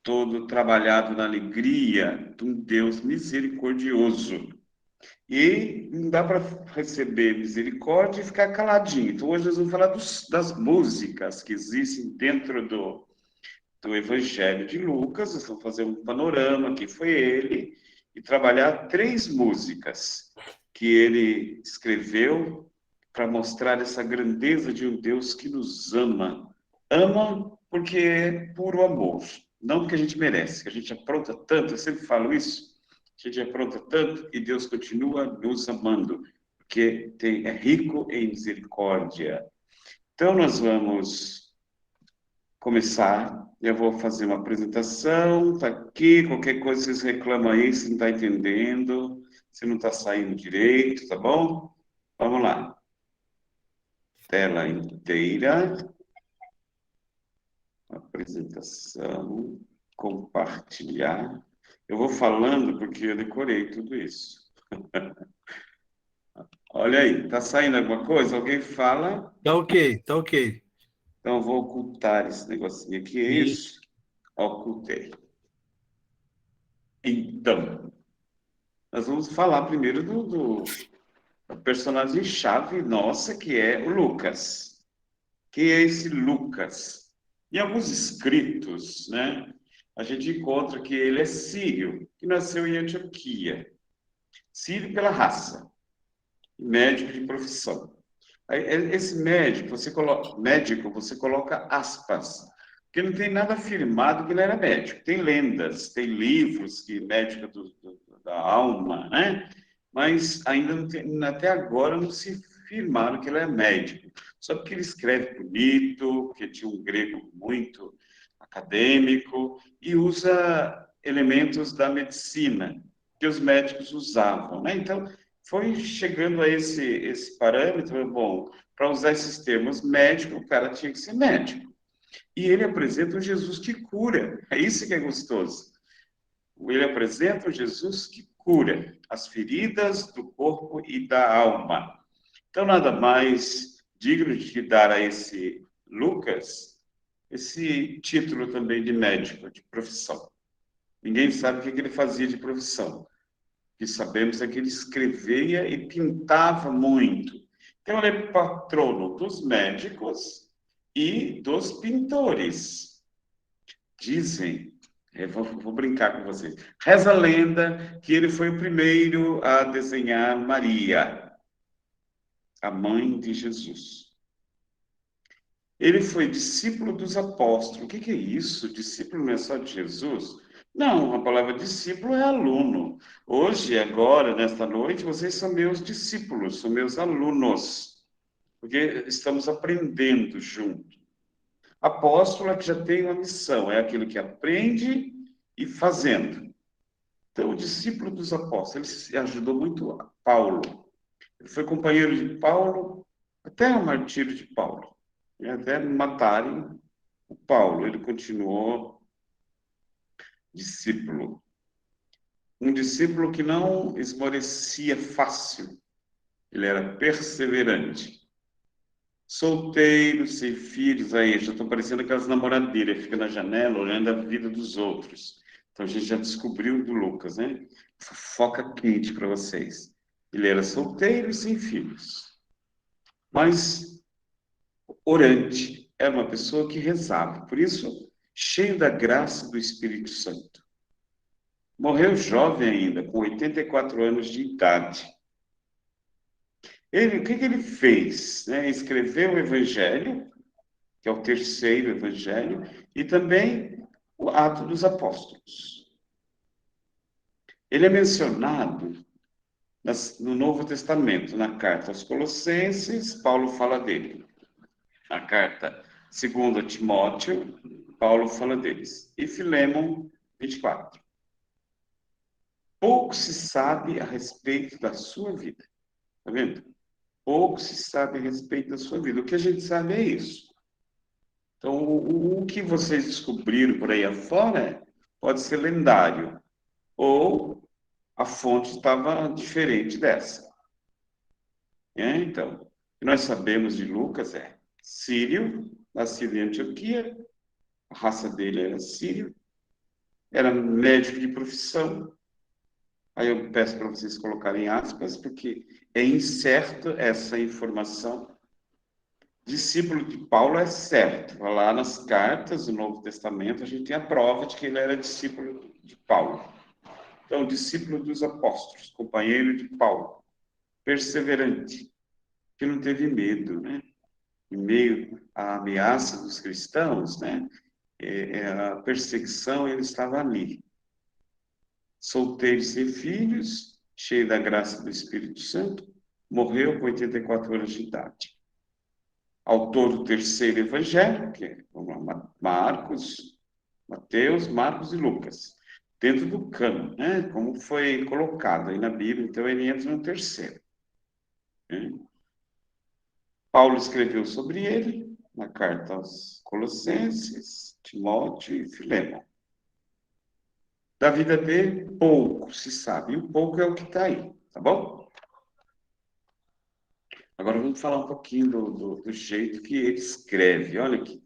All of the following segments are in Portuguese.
todo trabalhado na alegria de um Deus misericordioso. E não dá para receber misericórdia e ficar caladinho. Então, hoje nós vamos falar das músicas que existem dentro do Evangelho de Lucas. Nós vamos fazer um panorama, quem foi ele, e trabalhar 3 músicas que ele escreveu para mostrar essa grandeza de um Deus que nos ama. Ama porque é puro amor, não porque a gente merece, que a gente apronta tanto, eu sempre falo isso, a gente apronta tanto e Deus continua nos amando, porque é rico em misericórdia. Então, nós vamos começar. Eu vou fazer uma apresentação, tá aqui, qualquer coisa vocês reclamam aí, se não está entendendo, se não está saindo direito, tá bom? Vamos lá. Tela inteira, apresentação, compartilhar. Eu vou falando porque eu decorei tudo isso. Olha aí, tá saindo alguma coisa? Alguém fala? Tá ok, tá ok. Então, eu vou ocultar esse negocinho aqui, é E isso? Ocultei. Então, nós vamos falar primeiro do personagem-chave nossa, que é o Lucas. Quem é esse Lucas? Em alguns escritos, né, a gente encontra que ele é sírio, que nasceu em Antioquia. Sírio pela raça, médico de profissão. Esse médico, você coloca aspas, porque não tem nada afirmado que ele era médico. Tem lendas, tem livros que médico da alma, né? Mas ainda não tem, até agora não se afirmaram que ele é médico. Só porque ele escreve bonito, porque tinha um grego muito acadêmico e usa elementos da medicina que os médicos usavam, né? Então, foi chegando a esse parâmetro, bom, para usar esses termos médico, o cara tinha que ser médico. E ele apresenta um Jesus que cura, é isso que é gostoso. Ele apresenta um Jesus que cura as feridas do corpo e da alma. Então, nada mais digno de dar a esse Lucas esse título também de médico, de profissão. Ninguém sabe o que ele fazia de profissão. O que sabemos é que ele escrevia e pintava muito. Então, ele é patrono dos médicos e dos pintores. Dizem, vou brincar com vocês, reza a lenda que ele foi o primeiro a desenhar Maria, a mãe de Jesus. Ele foi discípulo dos apóstolos. O que é isso? Discípulo não é só de Jesus? Não, a palavra discípulo é aluno. Hoje, agora, nesta noite, vocês são meus discípulos, são meus alunos, porque estamos aprendendo junto. Apóstolo é que já tem uma missão, é aquilo que aprende e fazendo. Então, o discípulo dos apóstolos, ele ajudou muito a Paulo. Ele foi companheiro de Paulo até o martírio de Paulo. E até matarem o Paulo, ele continuou discípulo. Um discípulo que não esmorecia fácil, ele era perseverante. Solteiro, sem filhos, aí já estou parecendo aquelas namoradeiras, fica na janela olhando a vida dos outros. Então a gente já descobriu do Lucas, né? Fofoca quente para vocês. Ele era solteiro e sem filhos, mas orante, era uma pessoa que rezava, por isso, cheio da graça do Espírito Santo. Morreu jovem ainda, com 84 anos de idade. O que ele fez? Né? Escreveu o Evangelho, que é o terceiro Evangelho, e também o Ato dos Apóstolos. Ele é mencionado no Novo Testamento, na carta aos Colossenses, Paulo fala dele. A carta 2 Timóteo, Paulo fala deles. E Filemon, 24. Pouco se sabe a respeito da sua vida. Está vendo? Pouco se sabe a respeito da sua vida. O que a gente sabe é isso. Então, o que vocês descobriram por aí afora pode ser lendário. Ou a fonte estava diferente dessa. Então, o que nós sabemos de Lucas é sírio, nascido em Antioquia, a raça dele era sírio, era médico de profissão. Aí eu peço para vocês colocarem aspas, porque é incerto essa informação. Discípulo de Paulo é certo. Lá nas cartas do Novo Testamento, a gente tem a prova de que ele era discípulo de Paulo. Então, discípulo dos apóstolos, companheiro de Paulo, perseverante, que não teve medo, né? Em meio à ameaça dos cristãos, né? A perseguição, ele estava ali. Solteiro sem filhos, cheio da graça do Espírito Santo, morreu com 84 anos de idade. Autor do terceiro evangelho, que é Marcos, Mateus, Marcos e Lucas, dentro do cânon, né? Como foi colocado aí na Bíblia, então ele entra no terceiro. Né? Paulo escreveu sobre ele na carta aos Colossenses, Timóteo e Filemão. Da vida dele, pouco se sabe, e o pouco é o que está aí, tá bom? Agora vamos falar um pouquinho do jeito que ele escreve. Olha que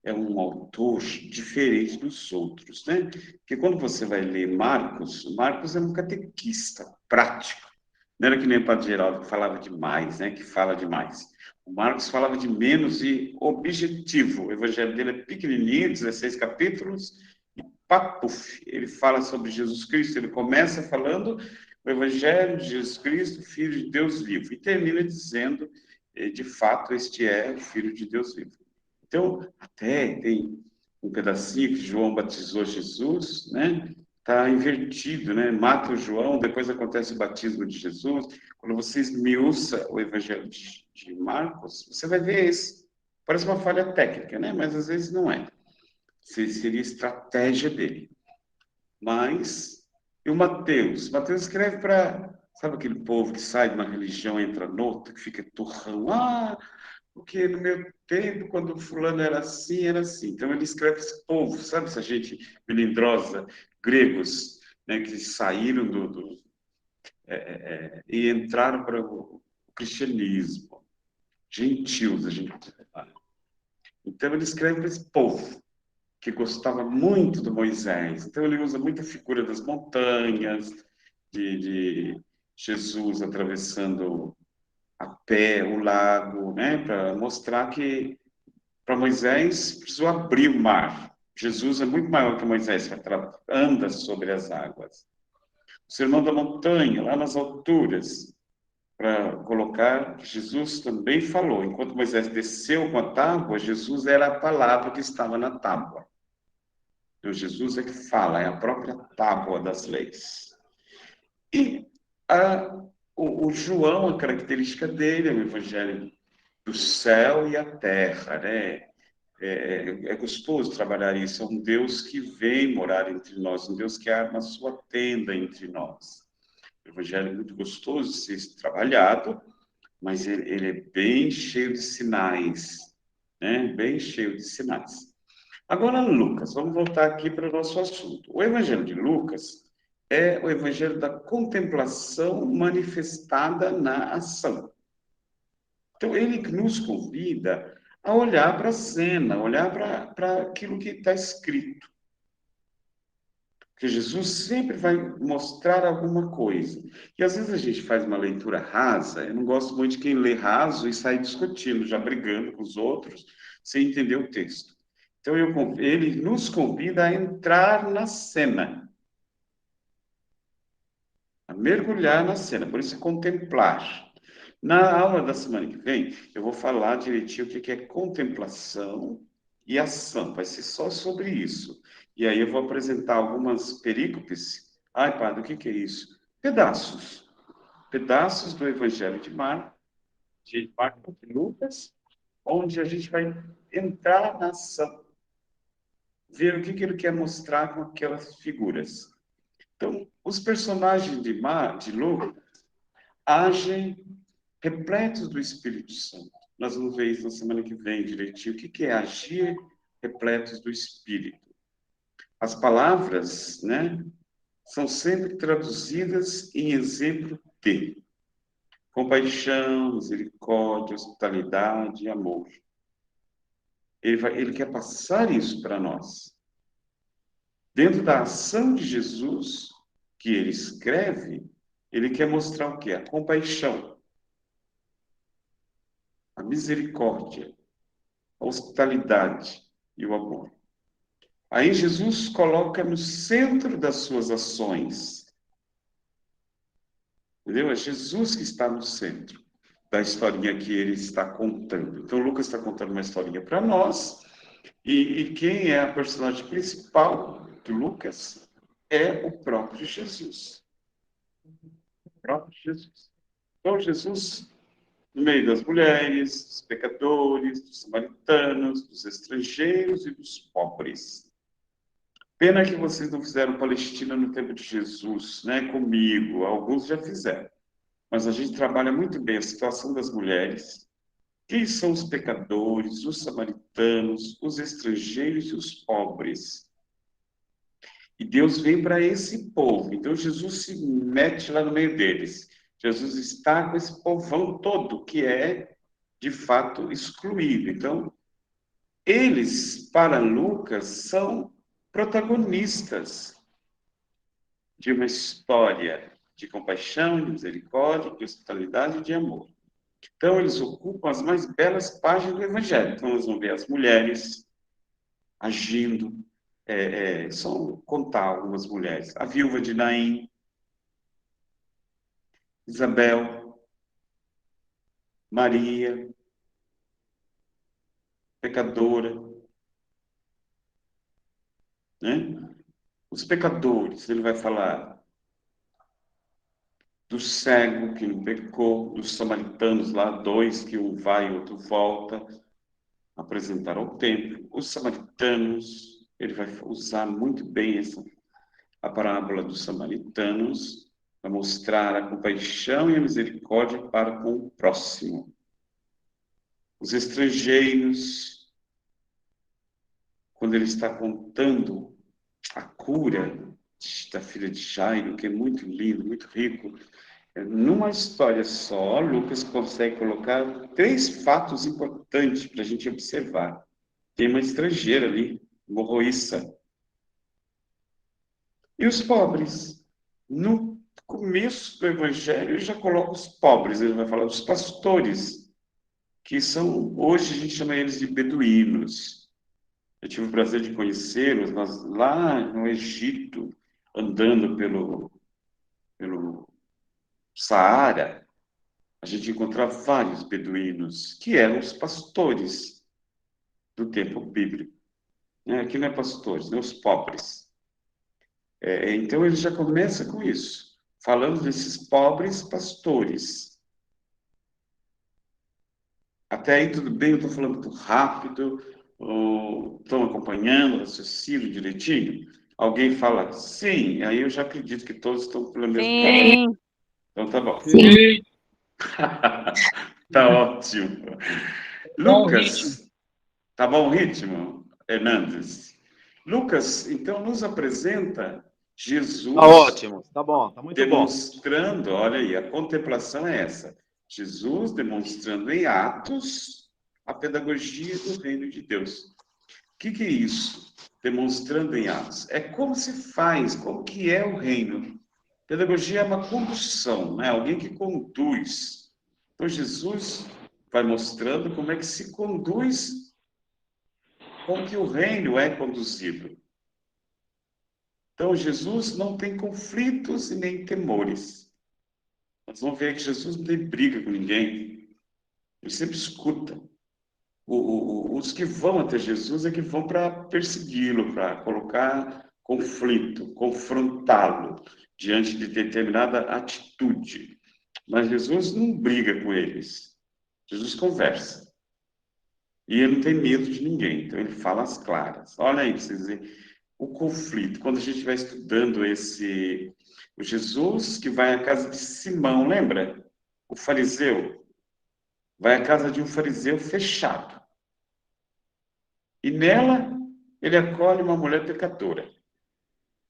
é um autor diferente dos outros, né? Porque quando você vai ler Marcos, Marcos é um catequista prático. Não era que nem o Padre Geraldo que falava demais, né? Que fala demais. O Marcos falava de menos e objetivo. O evangelho dele é pequenininho, 16 capítulos, e papuf, ele fala sobre Jesus Cristo. Ele começa falando o evangelho de Jesus Cristo, Filho de Deus vivo, e termina dizendo, de fato, este é o Filho de Deus vivo. Então, até tem um pedacinho que João batizou Jesus, né? Está invertido, né? Mata o João, depois acontece o batismo de Jesus. Quando você esmiuça o Evangelho de Marcos, você vai ver esse. Parece uma falha técnica, né? Mas às vezes não é. Seria estratégia dele. Mas, e o Mateus? Mateus escreve para, sabe aquele povo que sai de uma religião e entra noutra, que fica turrão? Ah, porque no meu tempo, quando fulano era assim, era assim. Então ele escreve esse povo, sabe essa gente melindrosa, gregos, né, que saíram e entraram para o cristianismo, gentios, a gente fala. Então ele escreve para esse povo, que gostava muito do Moisés. Então ele usa muita figura das montanhas, de Jesus atravessando a pé o lago, né, para mostrar que para Moisés precisou abrir o mar. Jesus é muito maior que Moisés, que anda sobre as águas. O Sermão da Montanha, lá nas alturas, para colocar que Jesus também falou. Enquanto Moisés desceu com a tábua, Jesus era a palavra que estava na tábua. Então, Jesus é que fala, é a própria tábua das leis. E o João, a característica dele é o evangelho do céu e a terra, né? É gostoso trabalhar isso. É um Deus que vem morar entre nós, um Deus que arma a sua tenda entre nós. O evangelho é muito gostoso de ser trabalhado, mas ele é bem cheio de sinais, né? Bem cheio de sinais. Agora, Lucas, vamos voltar aqui para o nosso assunto. O Evangelho de Lucas é o Evangelho da contemplação manifestada na ação. Então, ele nos convida a olhar para a cena, olhar para aquilo que está escrito. Porque Jesus sempre vai mostrar alguma coisa. E às vezes a gente faz uma leitura rasa, eu não gosto muito de quem lê raso e sai discutindo, já brigando com os outros, sem entender o texto. Então, ele nos convida a entrar na cena, a mergulhar na cena, por isso é contemplar. Na aula da semana que vem, eu vou falar direitinho o que é contemplação e ação, vai ser só sobre isso. E aí eu vou apresentar algumas perícopes. Ai, padre, o que é isso? Pedaços. Pedaços do Evangelho de Marcos e Lucas, onde a gente vai entrar na ação, ver o que ele quer mostrar com aquelas figuras. Então, os personagens de Lucas agem repletos do Espírito Santo. Nós vamos ver isso na semana que vem direitinho. O que é agir repletos do Espírito? As palavras, né, são sempre traduzidas em exemplo de compaixão, misericórdia, hospitalidade e amor. Ele quer passar isso para nós. Dentro da ação de Jesus, que ele escreve, ele quer mostrar o quê? A compaixão, a misericórdia, a hospitalidade e o amor. Aí Jesus coloca no centro das suas ações. Entendeu? É Jesus que está no centro da historinha que ele está contando. Então, Lucas está contando uma historinha para nós, e quem é a personagem principal de Lucas é o próprio Jesus. O próprio Jesus. Então, Jesus, no meio das mulheres, dos pecadores, dos samaritanos, dos estrangeiros e dos pobres. Pena que vocês não fizeram Palestina no tempo de Jesus, né? Comigo, alguns já fizeram. Mas a gente trabalha muito bem a situação das mulheres. Quem são os pecadores, os samaritanos, os estrangeiros e os pobres? E Deus vem para esse povo. Então Jesus se mete lá no meio deles. Jesus está com esse povão todo que é, de fato, excluído. Então, eles, para Lucas, são protagonistas de uma história de compaixão, de misericórdia, de hospitalidade e de amor. Então, eles ocupam as mais belas páginas do Evangelho. Então, nós vamos ver as mulheres agindo. Só contar algumas mulheres. A viúva de Naim, Isabel, Maria, pecadora, né? Os pecadores, ele vai falar do cego que não pecou, dos samaritanos lá, dois, que um vai e outro volta, apresentar ao templo. Os samaritanos, ele vai usar muito bem a parábola dos samaritanos, para mostrar a compaixão e a misericórdia para com o próximo. Os estrangeiros, quando ele está contando a cura da filha de Jairo, que é muito lindo, muito rico, numa história só, Lucas consegue colocar 3 fatos importantes para a gente observar. Tem uma estrangeira ali, morroíça. E os pobres? No começo do Evangelho, ele já coloca os pobres, ele vai falar dos pastores, que são, hoje a gente chama eles de beduínos. Eu tive o prazer de conhecê-los lá no Egito, andando pelo Saara. A gente encontrava vários beduínos, que eram os pastores do tempo bíblico. Aqui não é pastores, né? Os pobres. Então ele já começa com isso, falando desses pobres pastores. Até aí tudo bem, eu estou falando muito rápido, estão acompanhando o raciocínio direitinho? Alguém fala sim, aí eu já acredito que todos estão pelo mesmo caminho. Então tá bom. Sim. Tá ótimo. Lucas, tá bom o ritmo, Hernandes? Lucas, então, nos apresenta Jesus. Tá ótimo, tá bom, tá muito demonstrando, olha aí, a contemplação é essa. Jesus demonstrando em atos a pedagogia do reino de Deus. O que é isso? Demonstrando em atos. É como se faz, como que é o reino. Pedagogia é uma condução, né? Alguém que conduz. Então, Jesus vai mostrando como é que se conduz, como que o reino é conduzido. Então, Jesus não tem conflitos e nem temores. Nós vamos ver que Jesus não tem briga com ninguém. Ele sempre escuta. Os que vão até Jesus é que vão para persegui-lo, para colocar conflito, confrontá-lo diante de determinada atitude. Mas Jesus não briga com eles. Jesus conversa. E ele não tem medo de ninguém. Então ele fala as claras. Olha aí, para vocês verem o conflito. Quando a gente vai estudando o Jesus que vai à casa de Simão, lembra? O fariseu. Vai à casa de um fariseu fechado. E nela, ele acolhe uma mulher pecadora.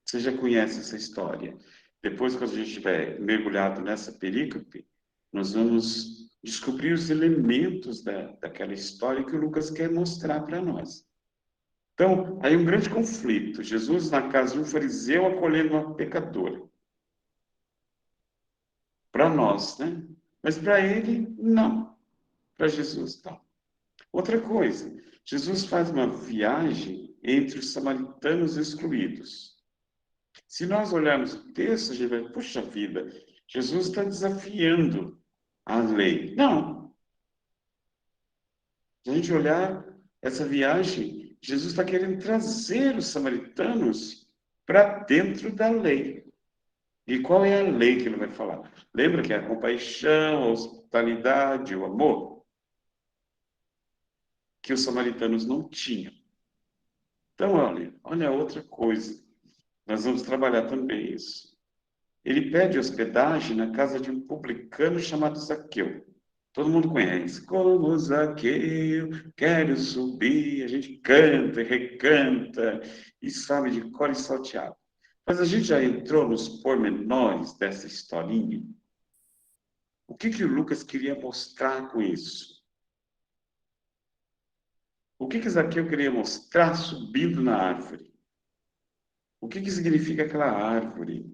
Você já conhece essa história. Depois, quando a gente estiver mergulhado nessa perícope, nós vamos descobrir os elementos daquela história que o Lucas quer mostrar para nós. Então, aí um grande conflito. Jesus na casa de um fariseu acolhendo uma pecadora. Para nós, né? Mas para ele, não. Para Jesus, não. Outra coisa, Jesus faz uma viagem entre os samaritanos excluídos. Se nós olharmos o texto, a gente vai, puxa vida, Jesus está desafiando a lei. Não. Se a gente olhar essa viagem, Jesus está querendo trazer os samaritanos para dentro da lei. E qual é a lei que ele vai falar? Lembra que é a compaixão, a hospitalidade, o amor? Que os samaritanos não tinham. Então, olha outra coisa. Nós vamos trabalhar também isso. Ele pede hospedagem na casa de um publicano chamado Zaqueu. Todo mundo conhece. Como Zaqueu, quero subir. A gente canta e recanta e sabe de cor e salteado. Mas a gente já entrou nos pormenores dessa historinha. O que o Lucas queria mostrar com isso? O que Zaqueu queria mostrar subindo na árvore? O que significa aquela árvore?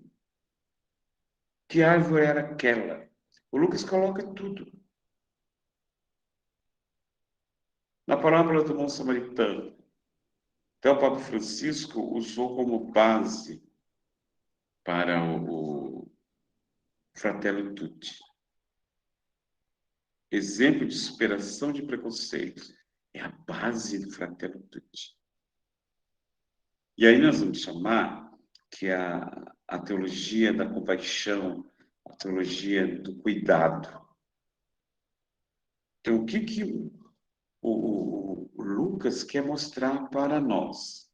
Que árvore era aquela? O Lucas coloca tudo. Na parábola do bom samaritano, até o Papa Francisco usou como base para o Fratelli Tutti. Exemplo de superação de preconceitos. É a base do Fratelli Tutti. E aí nós vamos chamar que a teologia da compaixão, a teologia do cuidado. Então, o que o Lucas quer mostrar para nós?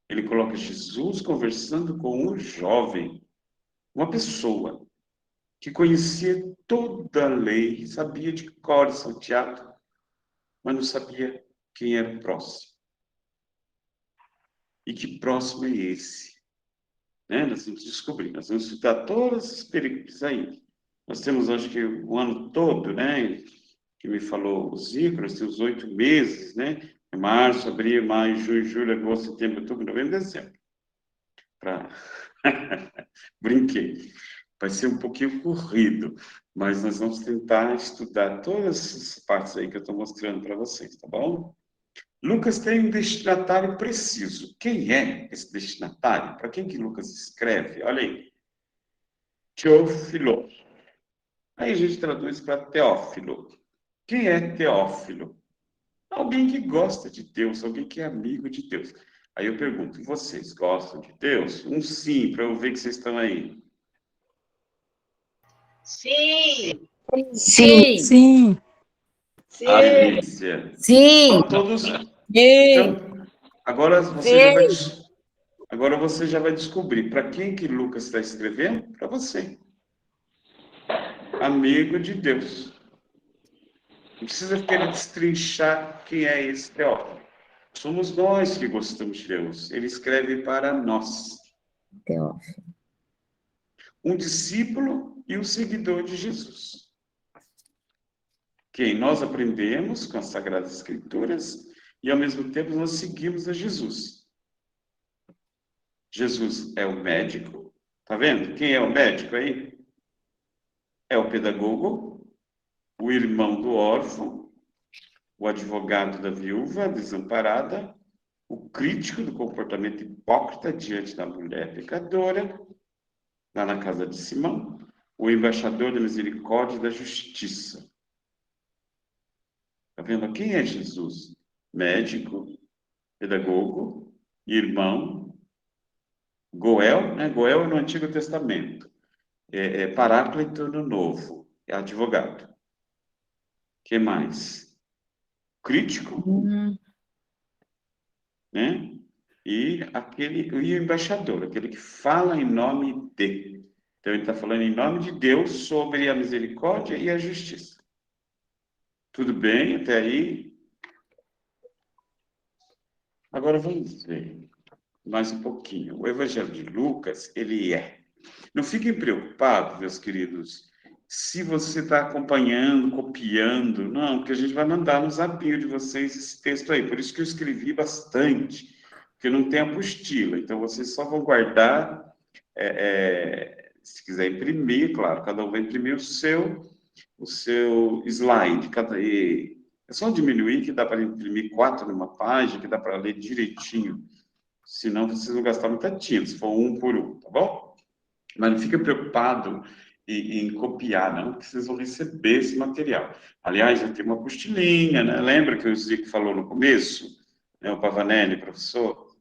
Ele coloca Jesus conversando com um jovem, uma pessoa que conhecia toda a lei, sabia de cor e salteado, mas não sabia quem era o próximo. E que próximo é esse? Né? Nós vamos descobrir, nós vamos estudar todas as perícopas aí. Nós temos, acho que, o ano todo, né? Que me falou o Zico, nós temos 8 meses, né? Março, abril, maio, junho, julho, agosto, setembro, outubro, novembro, dezembro. Pra... Brinquei. Vai ser um pouquinho corrido, mas nós vamos tentar estudar todas essas partes aí que eu estou mostrando para vocês, tá bom? Lucas tem um destinatário preciso. Quem é esse destinatário? Para quem que Lucas escreve? Olha aí. Teófilo. Aí a gente traduz para Teófilo. Quem é Teófilo? Alguém que gosta de Deus, alguém que é amigo de Deus. Aí eu pergunto, vocês gostam de Deus? Um sim, para eu ver que vocês estão aí. Sim, Sim. Sim. Alicia. sim, Então todos. sim, Então, agora você já vai, sim. agora você já vai descobrir para quem que Lucas está escrevendo? Para você. Amigo de Deus. Não precisa querer destrinchar quem é esse Teófilo. Somos nós que gostamos de Deus. Ele escreve para nós. Teófilo. Um discípulo e um seguidor de Jesus. Quem nós aprendemos com as Sagradas Escrituras e, ao mesmo tempo, nós seguimos a Jesus. Jesus é o médico. Tá vendo? Quem é o médico aí? É o pedagogo, o irmão do órfão, o advogado da viúva desamparada, o crítico do comportamento hipócrita diante da mulher pecadora, lá na casa de Simão, o embaixador da misericórdia e da justiça. Está vendo? Quem é Jesus? Médico, pedagogo, irmão, Goel, né? Goel é no Antigo Testamento, Paráclito no Novo, é advogado. Que mais? Crítico, né? E o embaixador, aquele que fala em nome de. Então ele está falando em nome de Deus sobre a misericórdia e a justiça. Tudo bem até aí? Agora vamos ver mais um pouquinho. O Evangelho de Lucas, ele é. Não fiquem preocupados, meus queridos, se você está acompanhando, copiando. Não, porque a gente vai mandar no zapinho de vocês esse texto aí. Por isso que eu escrevi bastante, porque não tem apostila. Então, vocês só vão guardar, se quiser imprimir, claro, cada um vai imprimir o seu slide. É só diminuir que dá para imprimir 4 numa página, que dá para ler direitinho. Senão, vocês vão gastar muita tinta, se for um por um, tá bom? Mas não fica preocupado em copiar, não, porque vocês vão receber esse material. Aliás, já tem uma apostilinha, né? Lembra que o Zico falou no começo, né, o Pavanelli, professor,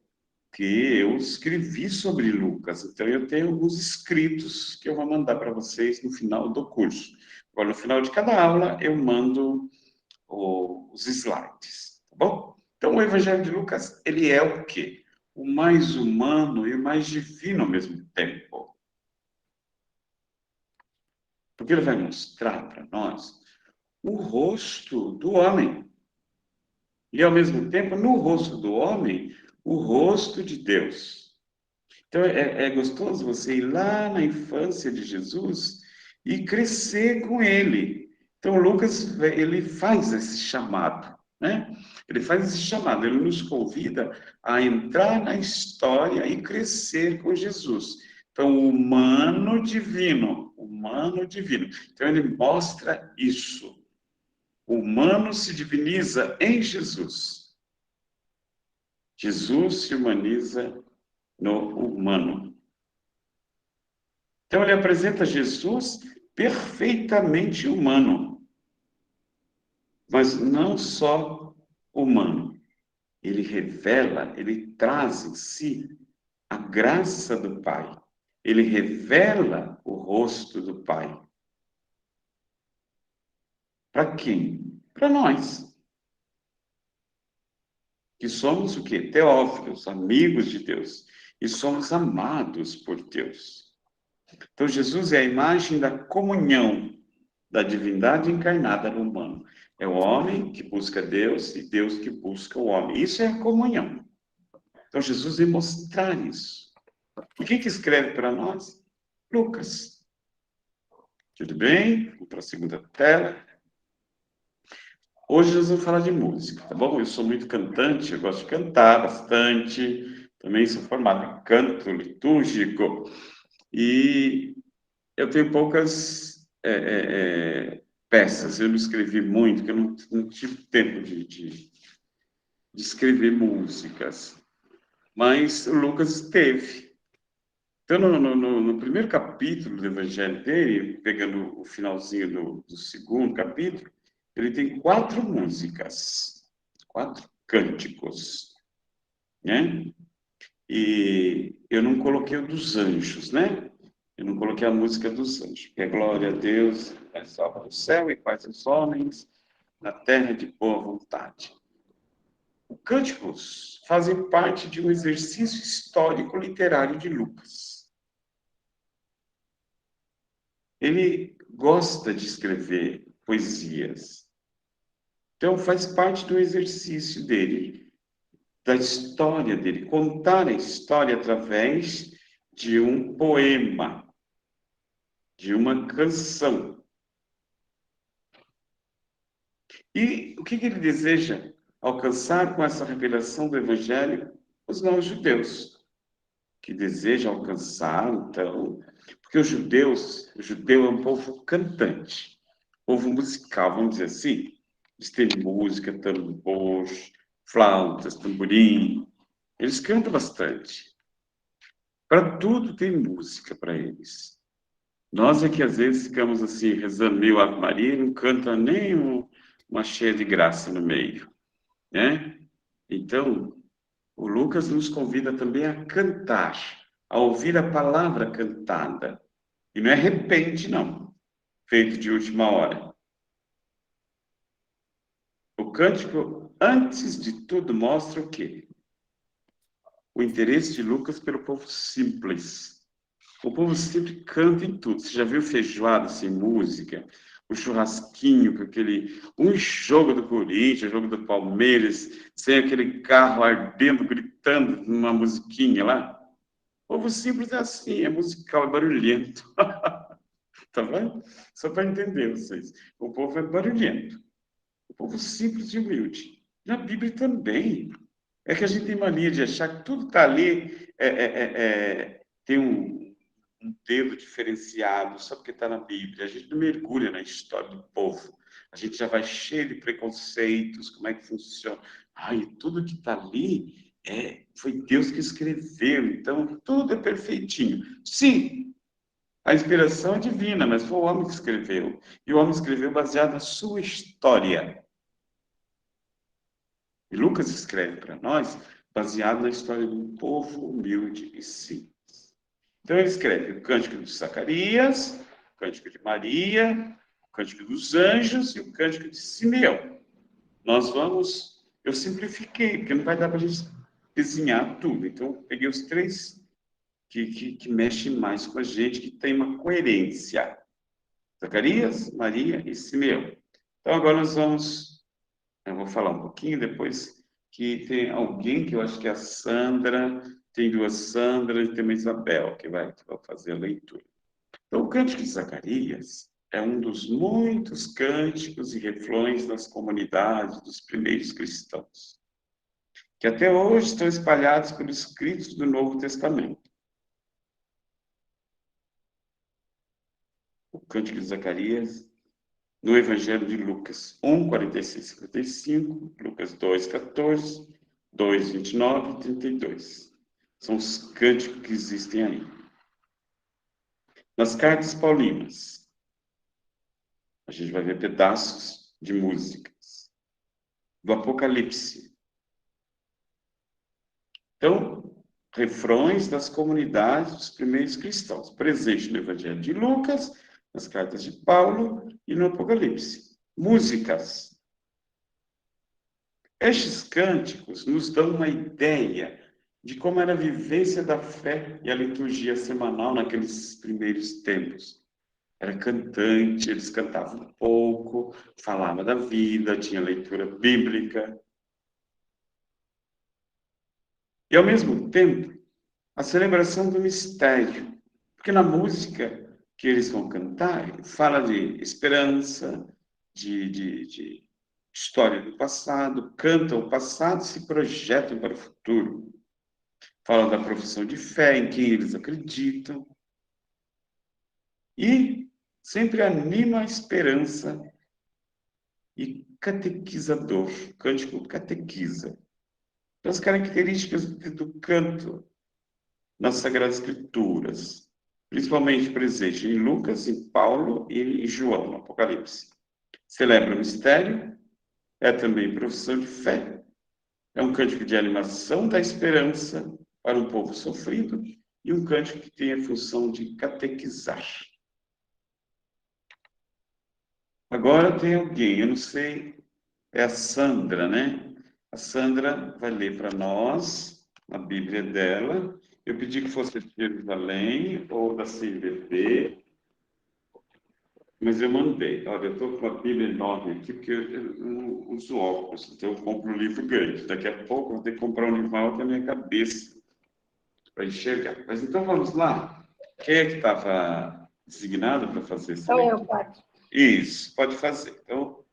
que eu escrevi sobre Lucas. Então, eu tenho alguns escritos que eu vou mandar para vocês no final do curso. Agora, no final de cada aula, eu mando os slides, tá bom? Então, o Evangelho de Lucas, ele é o quê? O mais humano e o mais divino ao mesmo tempo. Porque ele vai mostrar para nós o rosto do homem. E, ao mesmo tempo, no rosto do homem, o rosto de Deus. Então, é gostoso você ir lá na infância de Jesus e crescer com ele. Então, Lucas, ele faz esse chamado, né? Ele faz esse chamado, ele nos convida a entrar na história e crescer com Jesus. Então, humano divino. Então, ele mostra isso. O humano se diviniza em Jesus. Jesus se humaniza no humano. Então, ele apresenta Jesus perfeitamente humano. Mas não só humano. Ele revela, ele traz em si a graça do Pai. Ele revela o rosto do Pai. Para quem? Para nós. Que somos o quê? Teófilos, amigos de Deus. E somos amados por Deus. Então, Jesus é a imagem da comunhão da divindade encarnada no humano. É o homem que busca Deus e Deus que busca o homem. Isso é a comunhão. Então, Jesus vem mostrar isso. E quem que escreve para nós? Lucas. Tudo bem? Vamos para a segunda tela. Hoje nós vamos falar de música, tá bom? Eu sou muito cantante, eu gosto de cantar bastante. Também sou formado em canto litúrgico. E eu tenho poucas peças. Eu não escrevi muito, porque eu não tive tempo de escrever músicas. Mas o Lucas teve. Então, no primeiro capítulo do Evangelho dele, pegando o finalzinho do segundo capítulo, ele tem 4 músicas, 4 cânticos, né? E eu não coloquei o dos anjos, né? Eu não coloquei a música dos anjos, que é glória a Deus, é salva no céu e paz aos homens, na terra de boa vontade. Os cânticos fazem parte de um exercício histórico literário de Lucas. Ele gosta de escrever poesias. Então, faz parte do exercício dele, da história dele, contar a história através de um poema, de uma canção. E o que ele deseja alcançar com essa revelação do Evangelho? Os não-judeus, que deseja alcançar, então, porque o judeu é um povo cantante, povo musical, vamos dizer assim. Eles têm música, tambor, flautas, tamborim. Eles cantam bastante. Para tudo tem música para eles. Nós é que às vezes ficamos assim, rezando meio Ave Maria, e não canta nem uma cheia de graça no meio, né? Então, o Lucas nos convida também a cantar, a ouvir a palavra cantada. E não é repente, não, feito de última hora. O cântico, antes de tudo, mostra o quê? O interesse de Lucas pelo povo simples. O povo sempre canta em tudo. Você já viu feijoada sem música? O churrasquinho com aquele... Um jogo do Corinthians, jogo do Palmeiras, sem aquele carro ardendo, gritando numa musiquinha lá. O povo simples é assim, é musical, é barulhento. Tá vendo? Só para entender vocês. O povo é barulhento. O povo simples e humilde. Na Bíblia também. É que a gente tem mania de achar que tudo está ali, tem um dedo diferenciado só porque está na Bíblia. A gente não mergulha na história do povo. A gente já vai cheio de preconceitos, como é que funciona. Ai, tudo que está ali foi Deus que escreveu, então tudo é perfeitinho. Sim, a inspiração é divina, mas foi o homem que escreveu. E o homem escreveu baseado na sua história. E Lucas escreve para nós baseado na história de um povo humilde e simples. Então ele escreve o Cântico de Zacarias, o Cântico de Maria, o Cântico dos Anjos e o Cântico de Simeão. Eu simplifiquei, porque não vai dar para a gente desenhar tudo. Então eu peguei os três que mexem mais com a gente, que tem uma coerência. Zacarias, Maria e Simeão. Então agora eu vou falar um pouquinho depois que tem alguém que eu acho que é a Sandra, tem duas Sandras e tem uma Isabel que vai fazer a leitura. Então, o Cântico de Zacarias é um dos muitos cânticos e refrões das comunidades dos primeiros cristãos, que até hoje estão espalhados pelos escritos do Novo Testamento. O Cântico de Zacarias, no Evangelho de Lucas 1, 46, 55, Lucas 2, 14, 2, 29 e 32. São os cânticos que existem aí. Nas cartas paulinas, a gente vai ver pedaços de músicas. Do Apocalipse. Então, refrões das comunidades dos primeiros cristãos, presente no Evangelho de Lucas, nas cartas de Paulo e no Apocalipse. Músicas. Estes cânticos nos dão uma ideia de como era a vivência da fé e a liturgia semanal naqueles primeiros tempos. Era cantante, eles cantavam um pouco, falavam da vida, tinha leitura bíblica. E, ao mesmo tempo, a celebração do mistério. Porque na música que eles vão cantar, fala de esperança, de história do passado, cantam o passado e se projetam para o futuro. Falam da profissão de fé em quem eles acreditam. E sempre anima a esperança e catequizador. O cântico catequiza. As características do canto nas Sagradas Escrituras, principalmente presente em Lucas, em Paulo e em João, no Apocalipse. Celebra o mistério, é também profissão de fé, é um cântico de animação da esperança para um povo sofrido e um cântico que tem a função de catequizar. Agora tem alguém, eu não sei, é a Sandra, né? A Sandra vai ler para nós a Bíblia dela. Eu pedi que fosse de Jerusalém ou da CNBB, mas eu mandei. Olha, eu estou com uma Bíblia enorme aqui, porque eu não uso óculos, então eu compro um livro grande. Daqui a pouco eu vou ter que comprar um livro maior que a minha cabeça, para enxergar. Mas então vamos lá. Quem é que estava designado para fazer esse leitura? Eu, Padre. Isso, pode fazer. Então,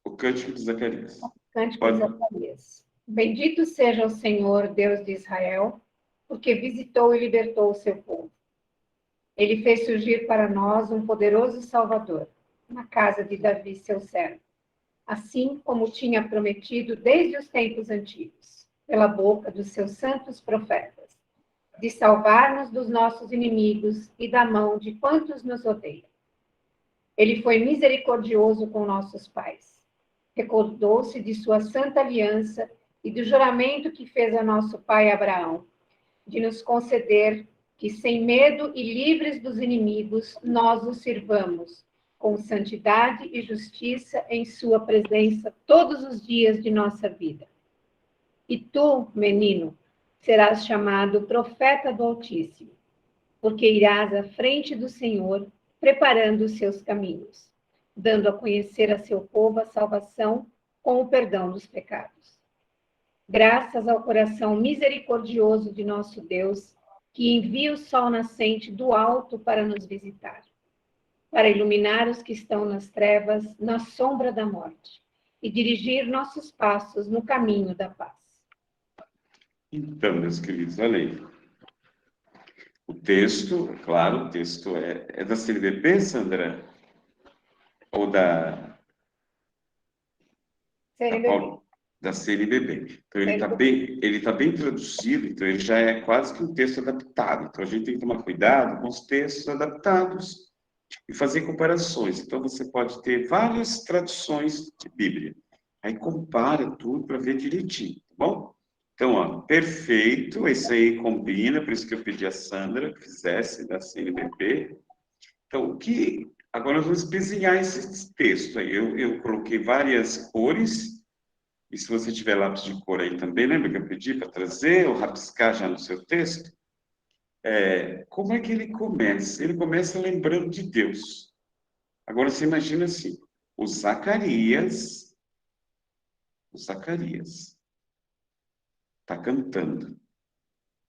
o Cântico de Zacarias. Cântico de Zacarias. Bendito seja o Senhor, Deus de Israel, porque visitou e libertou o seu povo. Ele fez surgir para nós um poderoso Salvador, na casa de Davi, seu servo, assim como tinha prometido desde os tempos antigos, pela boca dos seus santos profetas, de salvar-nos dos nossos inimigos e da mão de quantos nos odeiam. Ele foi misericordioso com nossos pais. Recordou-se de sua santa aliança e do juramento que fez a nosso pai Abraão, de nos conceder que, sem medo e livres dos inimigos, nós o sirvamos, com santidade e justiça em sua presença todos os dias de nossa vida. E tu, menino, serás chamado profeta do Altíssimo, porque irás à frente do Senhor, preparando os seus caminhos, dando a conhecer a seu povo a salvação com o perdão dos pecados. graças ao coração misericordioso de nosso Deus, que envia o sol nascente do alto para nos visitar, para iluminar os que estão nas trevas, na sombra da morte, e dirigir nossos passos no caminho da paz. Então, meus queridos, olha aí. O texto, claro, o texto é da CNBB, Sandra? Ou da CNBB. Da CNBB. Então, ele CNBB. tá bem traduzido, então ele já é quase que um texto adaptado. Então, a gente tem que tomar cuidado com os textos adaptados e fazer comparações. Então, você pode ter várias traduções de Bíblia. Aí, compara tudo para ver direitinho, tá bom? Então, ó, perfeito, esse aí combina, por isso que eu pedi a Sandra que fizesse da CNBB. Então, agora nós vamos desenhar esse texto aí. Eu coloquei várias cores, e se você tiver lápis de cor aí também, lembra que eu pedi para trazer ou rabiscar já no seu texto? Como é que ele começa? Ele começa lembrando de Deus. Agora você imagina assim, o Zacarias está cantando.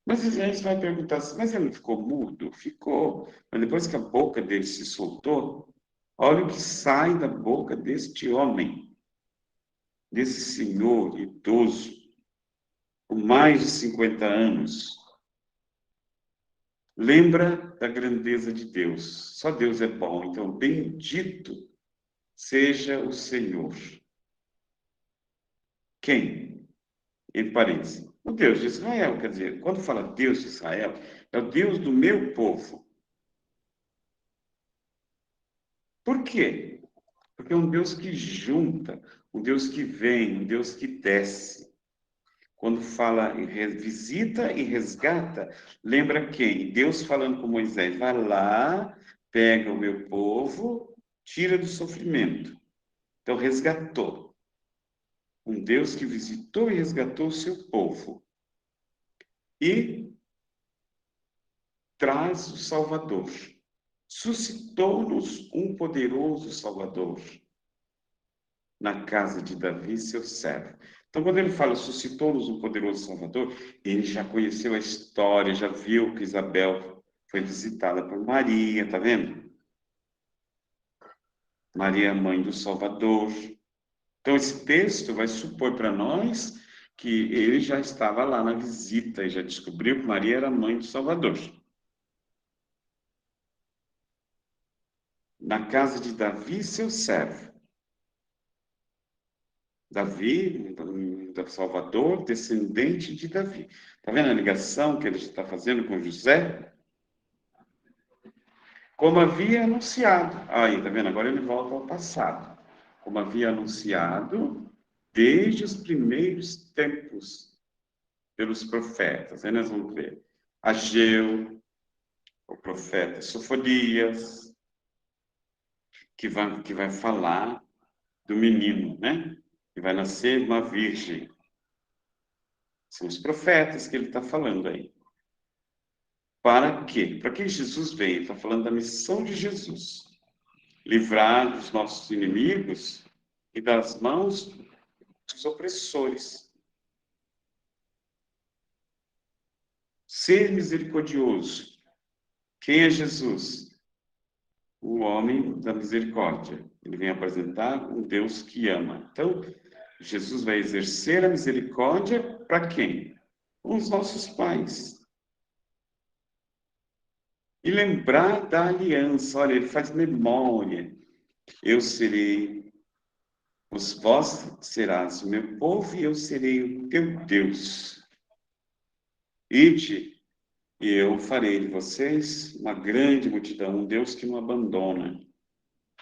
Mas a gente vai perguntar assim, mas ele ficou mudo? Ficou. Mas depois que a boca dele se soltou, olha o que sai da boca deste homem, desse senhor idoso, com mais de 50 anos. Lembra da grandeza de Deus. Só Deus é bom. Então, bendito seja o Senhor. Quem? Em parênteses. O Deus de Israel. Quer dizer, quando fala Deus de Israel, é o Deus do meu povo. Por quê? Porque é um Deus que junta, um Deus que vem, um Deus que desce. Quando fala em visita e resgata, lembra quem? Deus falando com Moisés, vai lá, pega o meu povo, tira do sofrimento. Então, resgatou. Um Deus que visitou e resgatou o seu povo. E traz o Salvador. Suscitou-nos um poderoso Salvador na casa de Davi, seu servo. Então, quando ele fala suscitou-nos um poderoso Salvador, ele já conheceu a história, já viu que Isabel foi visitada por Maria, tá vendo? Maria, mãe do Salvador. Então, esse texto vai supor para nós que ele já estava lá na visita e já descobriu que Maria era mãe do Salvador. Na casa de Davi, seu servo. Davi, do Salvador, descendente de Davi. Está vendo a ligação que ele está fazendo com José? Como havia anunciado. Aí, está vendo? Agora ele volta ao passado. Como havia anunciado desde os primeiros tempos pelos profetas. Aí nós vamos ver Ageu, o profeta Sofonias, que vai falar do menino, né? Que vai nascer uma virgem. São os profetas que ele está falando aí. Para quê? Para que Jesus veio? Ele está falando da missão de Jesus. Livrar dos nossos inimigos e das mãos dos opressores. Ser misericordioso. Quem é Jesus? O homem da misericórdia. Ele vem apresentar um Deus que ama. Então, Jesus vai exercer a misericórdia para quem? Os nossos pais. E lembrar da aliança. Olha, ele faz memória. Eu serei, vós serás o meu povo e eu serei o teu Deus. Ide, e eu farei de vocês uma grande multidão, um Deus que não abandona.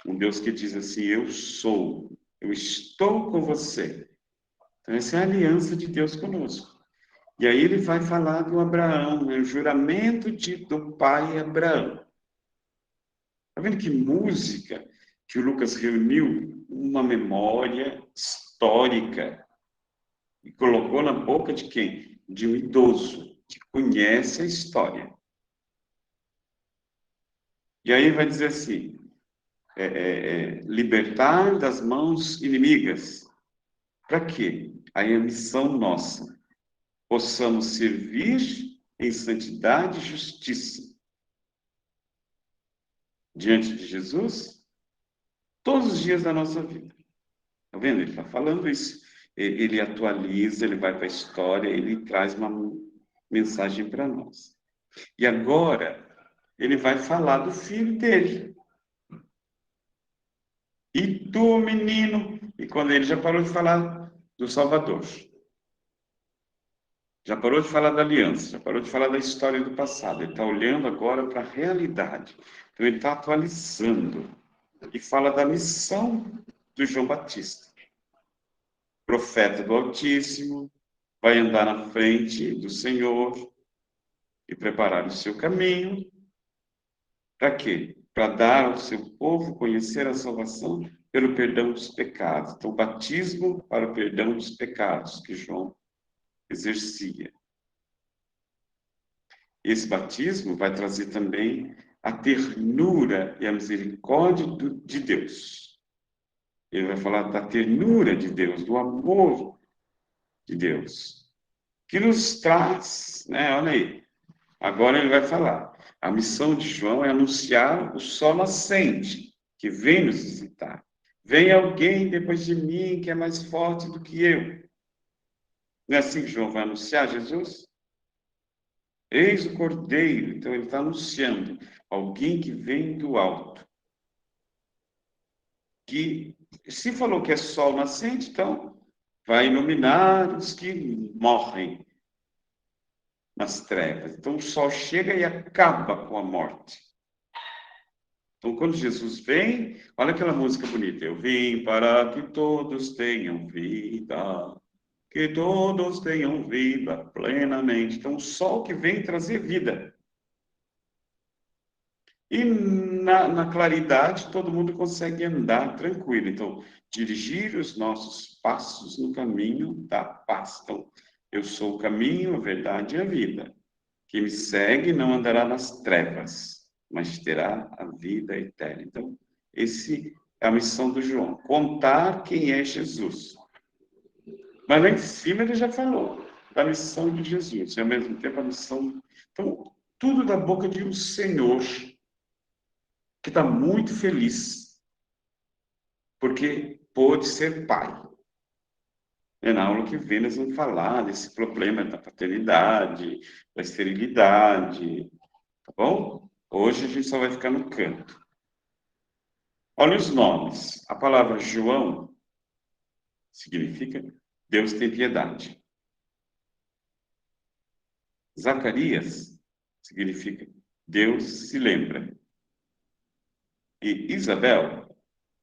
Um Deus que diz assim, eu sou, eu estou com você. Então, essa é a aliança de Deus conosco. E aí ele vai falar do Abraão, né? O juramento do pai Abraão. Está vendo que música que o Lucas reuniu? Uma memória histórica. E colocou na boca de quem? De um idoso, que conhece a história. E aí vai dizer assim, libertar das mãos inimigas. Para quê? Aí a missão nossa, possamos servir em santidade e justiça diante de Jesus todos os dias da nossa vida. Tá vendo? Ele está falando isso. Ele atualiza, ele vai para a história, ele traz uma mensagem para nós. E agora, ele vai falar do filho dele. E tu, menino, e quando ele já parou de falar do Salvador, já parou de falar da aliança, já parou de falar da história do passado, ele está olhando agora para a realidade. Então, ele está atualizando e fala da missão do João Batista, profeta do Altíssimo, vai andar na frente do Senhor e preparar o seu caminho. Para quê? Para dar ao seu povo conhecer a salvação pelo perdão dos pecados. Então, o batismo para o perdão dos pecados que João exercia. Esse batismo vai trazer também a ternura e a misericórdia de Deus. Ele vai falar da ternura de Deus, do amor de Deus, que nos traz, né? Olha aí. Agora ele vai falar. A missão de João é anunciar o sol nascente, que vem nos visitar. Vem alguém depois de mim que é mais forte do que eu. Não é assim que João vai anunciar Jesus? Eis o Cordeiro. Então ele está anunciando alguém que vem do alto. Que, se falou que é sol nascente, então vai iluminar os que morrem nas trevas. Então o sol chega e acaba com a morte. Então, quando Jesus vem, olha aquela música bonita. Eu vim para que todos tenham vida, que todos tenham vida plenamente. Então, o sol que vem trazer vida. E na claridade, todo mundo consegue andar tranquilo. Então, dirigir os nossos passos no caminho da paz. Então, eu sou o caminho, a verdade e a vida. Quem me segue não andará nas trevas, mas terá a vida eterna. Então, esse é a missão do João, contar quem é Jesus. Mas lá em cima ele já falou da missão de Jesus, e ao mesmo tempo a missão... Então, tudo da boca de um Senhor que está muito feliz, porque pôde ser pai. Na aula que vem nós vamos falar desse problema da paternidade, da esterilidade, tá bom? Hoje a gente só vai ficar no canto. Olha os nomes. A palavra João significa Deus tem piedade. Zacarias significa Deus se lembra. E Isabel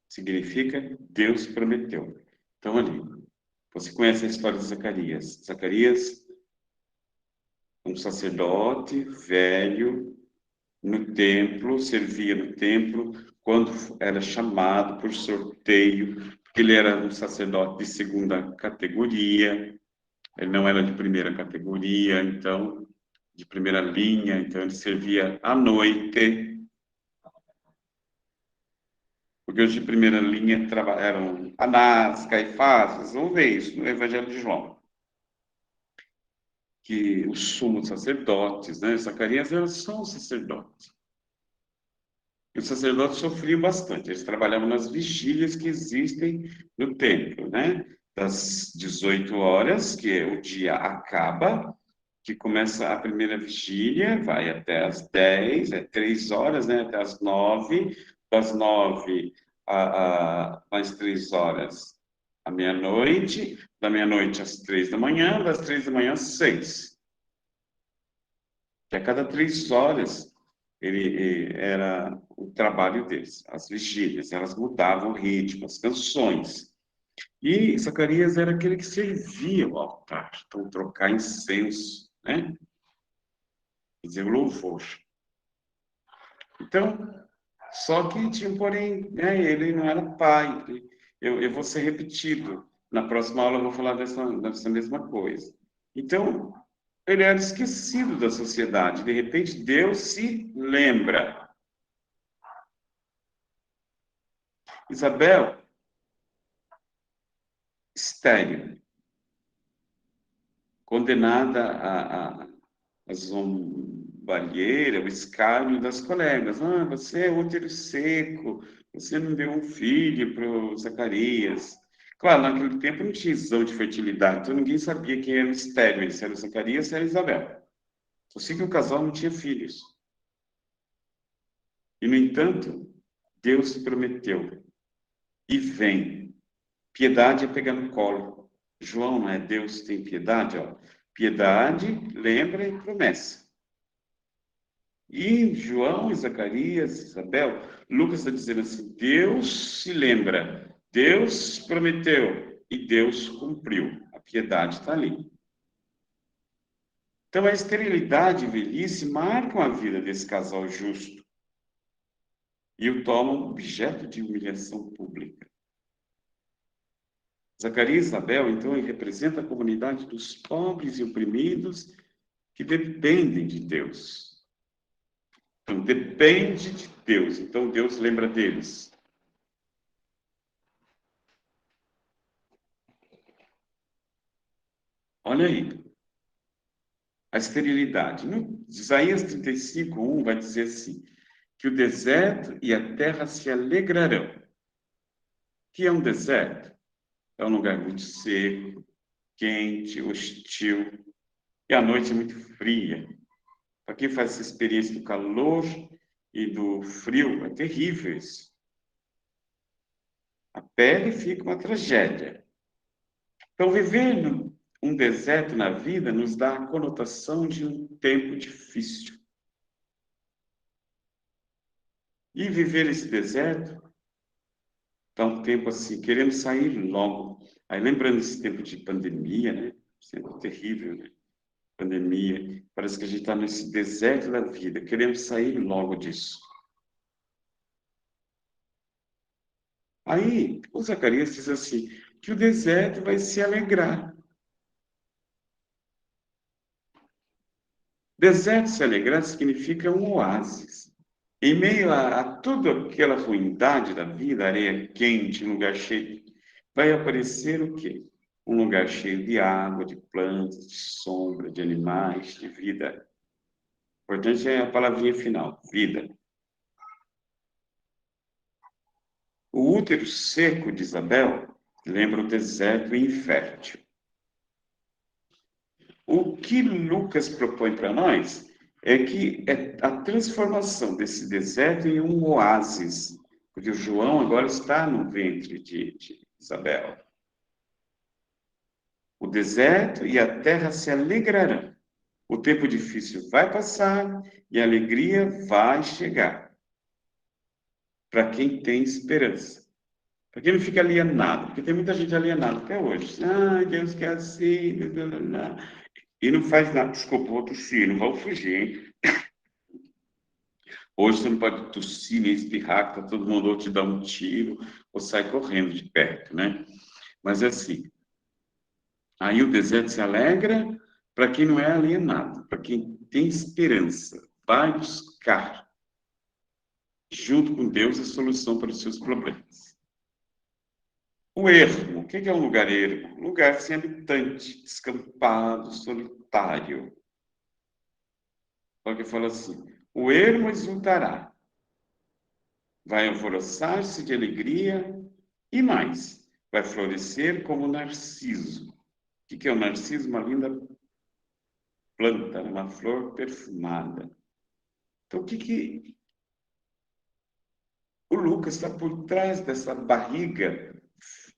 significa Deus prometeu. Então, ali, você conhece a história de Zacarias. Zacarias, um sacerdote velho, no templo, servia no templo, quando era chamado por sorteio, porque ele era um sacerdote de segunda categoria, ele não era de primeira categoria, então, de primeira linha, então ele servia à noite, porque os de primeira linha eram Anás, Caifás, vocês vão ver isso no Evangelho de João, que os sumos sacerdotes, né, Zacarias era só um sacerdote. E os sacerdotes sofriam bastante. Eles trabalhavam nas vigílias que existem no templo, né? Das 18 horas, que o dia acaba, que começa a primeira vigília, vai até as 10, 3 horas, né? Até as 9, das 9 às 3 horas à meia-noite, da meia-noite às 3 da manhã, das 3 da manhã às 6. Que a cada 3 horas ele era o trabalho deles, as vigílias, elas mudavam o ritmo, as canções. E Zacarias era aquele que servia o altar, então trocar incenso, né? Dizer o louvor. Então, só que tinha, porém, né, ele não era pai. Eu vou ser repetido. Na próxima aula eu vou falar dessa mesma coisa. Então, ele era esquecido da sociedade. De repente, Deus se lembra. Isabel estéril, condenada a zombalheira, o escárnio das colegas. Ah, você é útero seco, você não deu um filho para o Zacarias. Claro, naquele tempo não tinha exame de fertilidade, então ninguém sabia quem era o estéril, se era o Zacarias, se era a Isabel. Eu sei que o casal não tinha filhos. E, no entanto, Deus prometeu. E vem. Piedade é pegar no colo. João, não é? Deus tem piedade, ó. Piedade, lembra e promessa. E João, Zacarias, Isabel, Lucas está dizendo assim, Deus se lembra, Deus prometeu e Deus cumpriu. A piedade está ali. Então, a esterilidade e velhice marcam a vida desse casal justo e o tornam objeto de humilhação pública. Zacarias e Isabel, então, ele representa a comunidade dos pobres e oprimidos que dependem de Deus. Então, depende de Deus. Então, Deus lembra deles. Olha aí. A esterilidade. No Isaías 35:1 vai dizer assim, que o deserto e a terra se alegrarão. O que é um deserto? É um lugar muito seco, quente, hostil, e a noite é muito fria. Para quem faz essa experiência do calor e do frio, é terrível isso. A pele fica uma tragédia. Então, viver um deserto na vida nos dá a conotação de um tempo difícil. E viver esse deserto dá um tempo assim, queremos sair logo. Aí, lembrando esse tempo de pandemia, né? Tempo terrível, né? Pandemia. Parece que a gente está nesse deserto da vida. Queremos sair logo disso. Aí, o Zacarias diz assim, que o deserto vai se alegrar. Deserto se alegrar significa um oásis. Em meio a toda aquela ruindade da vida, areia quente, um lugar cheio, vai aparecer o quê? Um lugar cheio de água, de plantas, de sombra, de animais, de vida. O importante é a palavrinha final, vida. O útero seco de Isabel lembra o deserto infértil. O que Lucas propõe para nós é que é a transformação desse deserto em um oásis, porque o João agora está no ventre de Isabel. O deserto e a terra se alegrarão. O tempo difícil vai passar e a alegria vai chegar. Para quem tem esperança. Para quem não fica alienado, porque tem muita gente alienada até hoje. Ah, Deus quer assim, blá, blá, blá. E não faz nada. Desculpa, vou tossir, não vou fugir, hein? Hoje você não pode tossir nem espirrar, que tá todo mundo ou te dá um tiro ou sai correndo de perto, né? Mas é assim, aí o deserto se alegra para quem não é alienado, para quem tem esperança, vai buscar, junto com Deus, a solução para os seus problemas. O ermo, o que é um lugar ermo? Lugar sem habitante, descampado, solitário. Porque fala assim, o ermo exultará, vai alvoroçar-se de alegria e mais, vai florescer como o narciso. O que é o narciso? Uma linda planta, uma flor perfumada. Então, o que o Lucas está por trás dessa barriga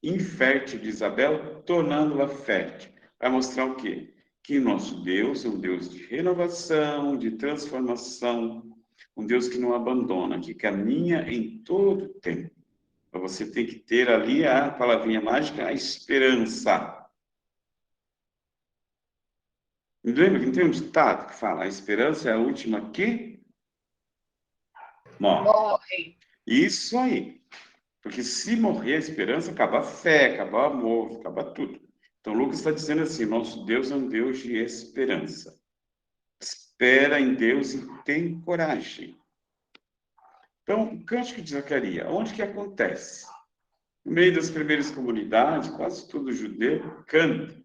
infértil de Isabel, tornando-la fértil? Vai mostrar o quê? Que nosso Deus é um Deus de renovação, de transformação, um Deus que não abandona, que caminha em todo o tempo. Então, você tem que ter ali a palavrinha mágica, a esperança. Lembra que não tem um ditado que fala, a esperança é a última que morre. Isso aí. Porque se morrer a esperança, acaba a fé, acaba o amor, acaba tudo. Então, Lucas está dizendo assim, nosso Deus é um Deus de esperança. Espera em Deus e tem coragem. Então, o cântico de Zacarias, onde que acontece? No meio das primeiras comunidades, quase todo judeu canta.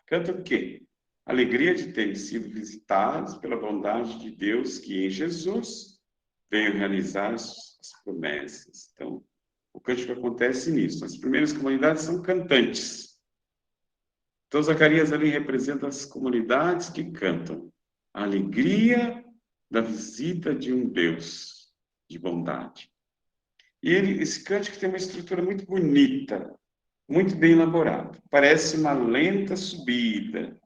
Canta o quê? Alegria de terem sido visitados pela bondade de Deus que em Jesus veio realizar as promessas. Então, o cântico acontece nisso. As primeiras comunidades são cantantes. Então, Zacarias ali representa as comunidades que cantam. A alegria da visita de um Deus de bondade. E esse cântico tem uma estrutura muito bonita, muito bem elaborada. Parece uma lenta subida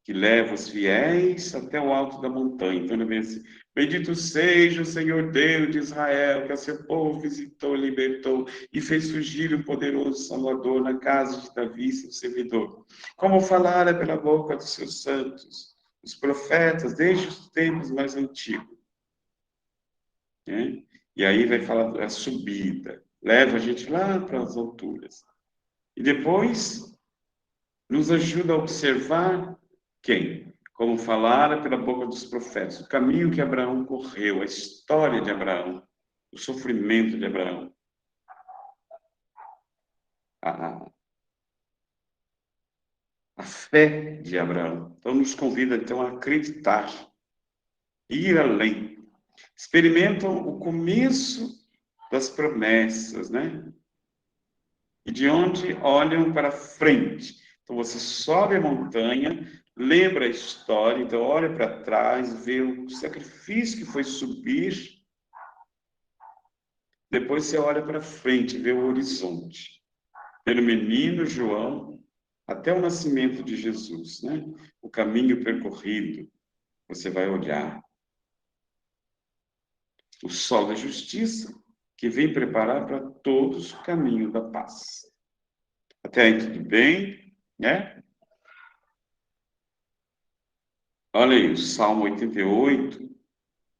que leva os fiéis até o alto da montanha. Então ele vem assim: bendito seja o Senhor Deus de Israel, que a seu povo visitou, libertou e fez surgir um poderoso Salvador na casa de Davi, seu servidor. Como falara pela boca dos seus santos, os profetas, desde os tempos mais antigos. Né? E aí vai falar da subida, leva a gente lá para as alturas. E depois nos ajuda a observar quem? Como falara pela boca dos profetas, o caminho que Abraão correu, a história de Abraão, o sofrimento de Abraão. A fé de Abraão. Então nos convida então a acreditar, ir além. Experimentam o começo das promessas, né? E de onde olham para frente. Então você sobe a montanha, lembra a história, então olha para trás, vê o sacrifício que foi subir. Depois você olha para frente, vê o horizonte. Pelo menino João até o nascimento de Jesus, né? O caminho percorrido, você vai olhar. O sol da justiça, que vem preparar para todos o caminho da paz. Até aí tudo bem, né? Olha aí, o Salmo 88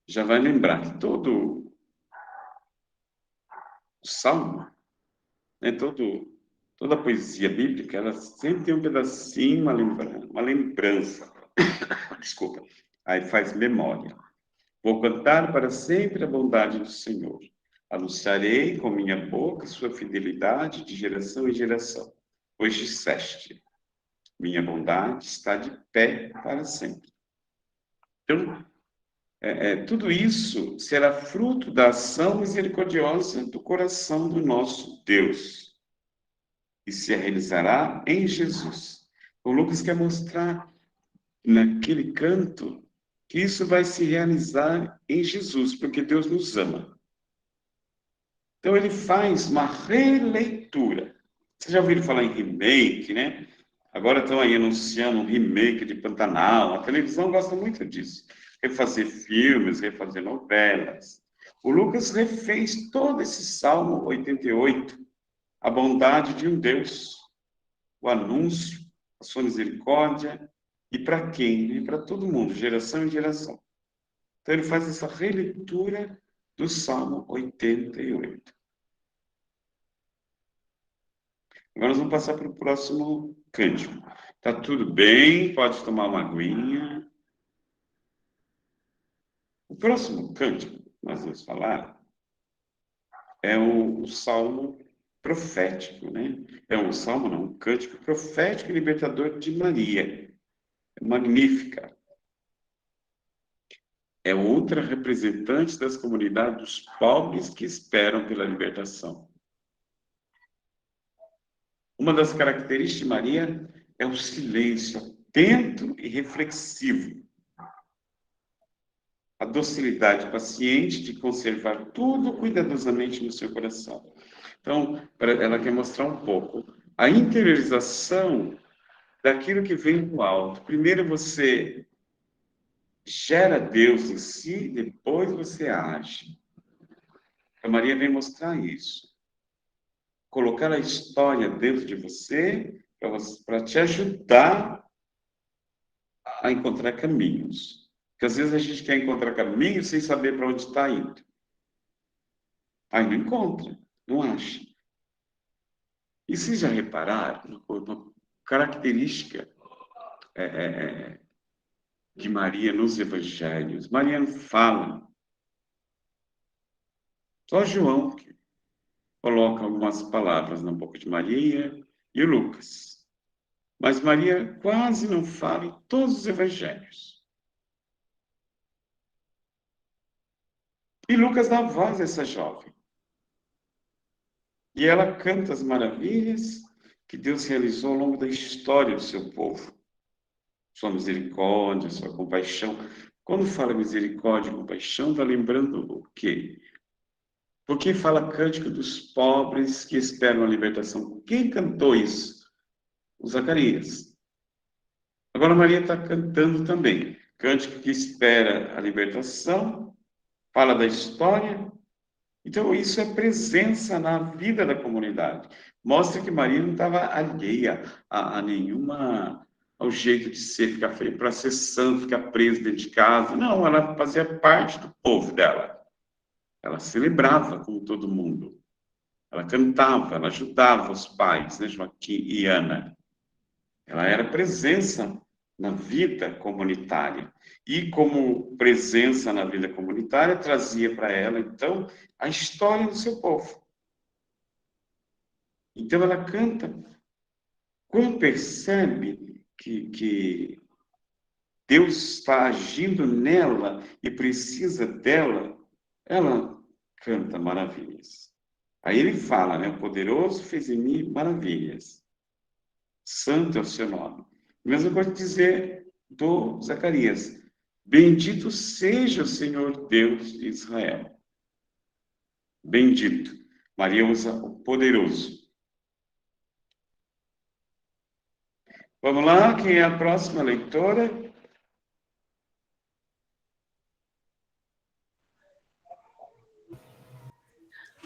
já vai lembrar que todo o Salmo, né, toda a poesia bíblica, ela sempre tem um pedacinho, uma lembrança. Desculpa. Aí faz memória. Vou cantar para sempre a bondade do Senhor. Anunciarei com minha boca sua fidelidade de geração em geração. Pois disseste, minha bondade está de pé para sempre. Então, tudo isso será fruto da ação misericordiosa do coração do nosso Deus. E se realizará em Jesus. O Lucas quer mostrar naquele canto que isso vai se realizar em Jesus, porque Deus nos ama. Então ele faz uma releitura. Vocês já ouviram falar em remake, né? Agora estão aí anunciando um remake de Pantanal. A televisão gosta muito disso. Refazer filmes, refazer novelas. O Lucas refez todo esse Salmo 88. A bondade de um Deus. O anúncio, a sua misericórdia. E para quem? E para todo mundo, geração em geração. Então ele faz essa releitura do Salmo 88. Agora nós vamos passar para o próximo cântico. Tá tudo bem, pode tomar uma aguinha. O próximo cântico que nós vamos falar é o salmo profético, né? É um salmo, não, um cântico profético e libertador de Maria. É magnífica. É outra representante das comunidades dos pobres que esperam pela libertação. Uma das características de Maria é o silêncio atento e reflexivo. A docilidade paciente de conservar tudo cuidadosamente no seu coração. Então, ela quer mostrar um pouco a interiorização daquilo que vem do alto. Primeiro você gera Deus em si, depois você age. A Maria vem mostrar isso. Colocar a história dentro de você para te ajudar a encontrar caminhos. Porque às vezes a gente quer encontrar caminhos sem saber para onde está indo. Aí não encontra, não acha. E vocês já repararam uma característica de Maria nos evangelhos? Maria não fala. Só João coloca algumas palavras na boca de Maria e o Lucas. Mas Maria quase não fala em todos os evangelhos. E Lucas dá voz a essa jovem. E ela canta as maravilhas que Deus realizou ao longo da história do seu povo. Sua misericórdia, sua compaixão. Quando fala misericórdia e compaixão, está lembrando o quê? Porque fala cântico dos pobres que esperam a libertação. Quem cantou isso? O Zacarias. Agora Maria está cantando também. Cântico que espera a libertação, fala da história. Então, isso é presença na vida da comunidade. Mostra que Maria não estava alheia a nenhuma, ao jeito de ser, ficar para ser santo, ficar presa dentro de casa. Não, ela fazia parte do povo dela. Ela celebrava como todo mundo. Ela cantava, ela ajudava os pais, né, Joaquim e Ana. Ela era presença na vida comunitária. E como presença na vida comunitária, trazia para ela, então, a história do seu povo. Então, ela canta. Quando percebe que Deus está agindo nela e precisa dela, ela canta maravilhas. Aí ele fala, né? O poderoso fez em mim maravilhas. Santo é o seu nome. Mesma coisa dizer do Zacarias. Bendito seja o Senhor Deus de Israel. Bendito. Maria usa o poderoso. Vamos lá, quem é a próxima leitora?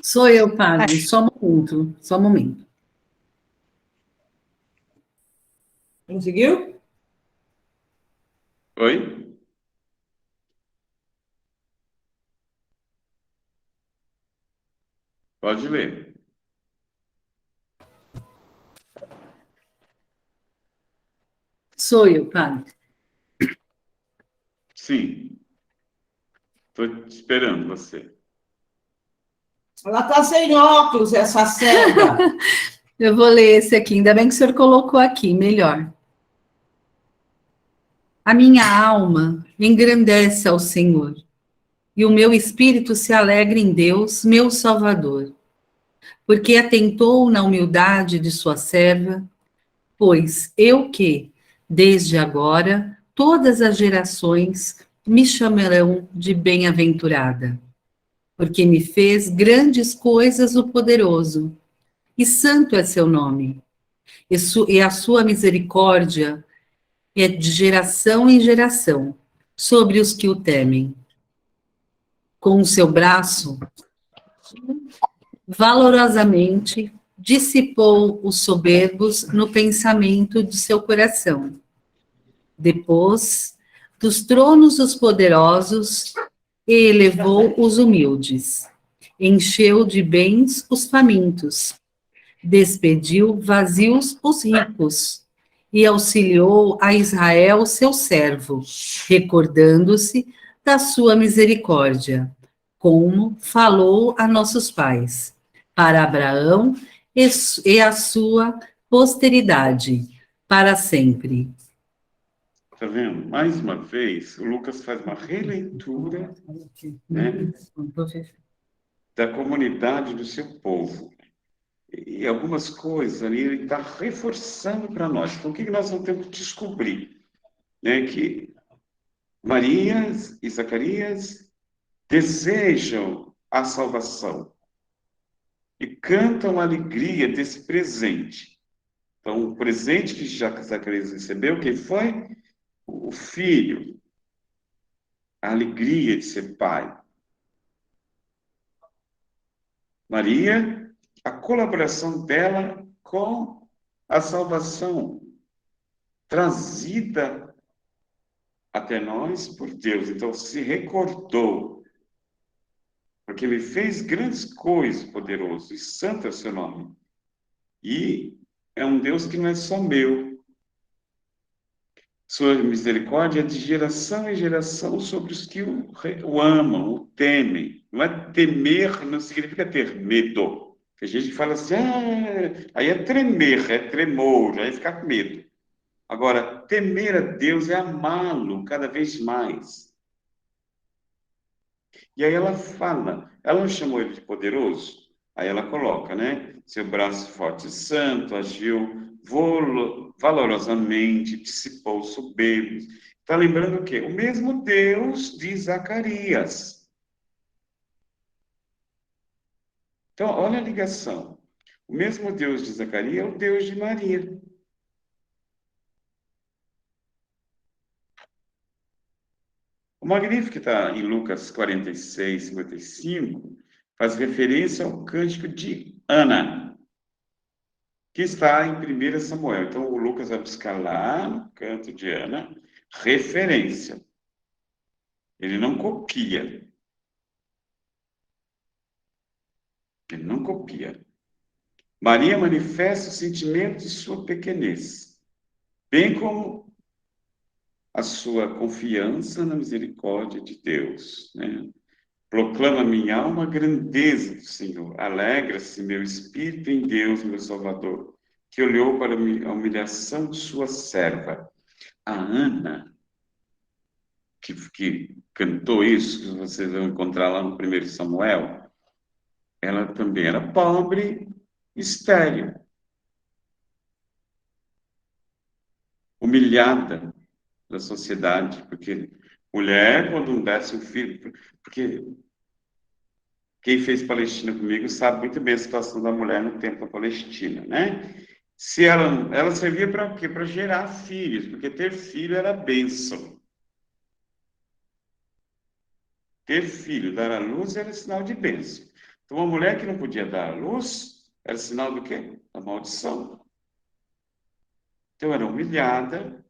Sou eu, padre. Só um momento. Só um momento. Conseguiu? Oi? Pode ler. Sou eu, padre. Sim. Estou esperando você. Ela está sem óculos, essa cega. Eu vou ler esse aqui. Ainda bem que o senhor colocou aqui, melhor. A minha alma engrandece ao Senhor, e o meu espírito se alegra em Deus, meu Salvador, porque atentou na humildade de sua serva, pois eu que, desde agora, todas as gerações me chamarão de bem-aventurada, porque me fez grandes coisas o poderoso, e santo é seu nome, e a sua misericórdia é de geração em geração, sobre os que o temem. Com o seu braço, valorosamente, dissipou os soberbos no pensamento de seu coração. Depois, dos tronos dos poderosos, elevou os humildes. Encheu de bens os famintos. Despediu vazios os ricos. E auxiliou a Israel, seu servo, recordando-se da sua misericórdia, como falou a nossos pais, para Abraão e a sua posteridade, para sempre. Está vendo? Mais uma vez, o Lucas faz uma releitura, né, da comunidade do seu povo. E algumas coisas ali ele está reforçando para nós. Então, o que nós vamos ter que descobrir? Né? Que Maria e Zacarias desejam a salvação e cantam a alegria desse presente. Então, o presente que Zacarias recebeu, quem foi? O filho. A alegria de ser pai. Maria, a colaboração dela com a salvação trazida até nós por Deus. Então, se recordou, porque ele fez grandes coisas, poderoso, e santo é o seu nome. E é um Deus que não é só meu. Sua misericórdia é de geração em geração sobre os que o amam, o temem. Não é temer, não significa ter medo. Tem gente que fala assim, aí é tremer, é tremor, aí ficar com medo. Agora, temer a Deus é amá-lo cada vez mais. E aí ela fala, ela não chamou ele de poderoso? Aí ela coloca, né? Seu braço forte e santo agiu valorosamente, dissipou os soberbos. Está lembrando o quê? O mesmo Deus de Zacarias. Então, olha a ligação. O mesmo Deus de Zacarias é o Deus de Maria. O Magnífico, que está em Lucas 46, 55, faz referência ao cântico de Ana, que está em 1 Samuel. Então, o Lucas vai buscar lá no canto de Ana, referência. Ele não copia. Ele não copia. Maria manifesta o sentimento de sua pequenez, bem como a sua confiança na misericórdia de Deus, né? Proclama minha alma a grandeza do Senhor. Alegra-se meu espírito em Deus, meu Salvador, que olhou para a humilhação de sua serva. A Ana, que cantou isso, que vocês vão encontrar lá no 1 Samuel, ela também era pobre, estéril, humilhada da sociedade, porque mulher, quando não desse um filho, porque quem fez Palestina comigo sabe muito bem a situação da mulher no tempo da Palestina, né? Se ela servia para quê? Para gerar filhos, porque ter filho era bênção. Ter filho, dar à luz era sinal de bênção. Então, uma mulher que não podia dar à luz era sinal do quê? Da maldição. Então, era humilhada,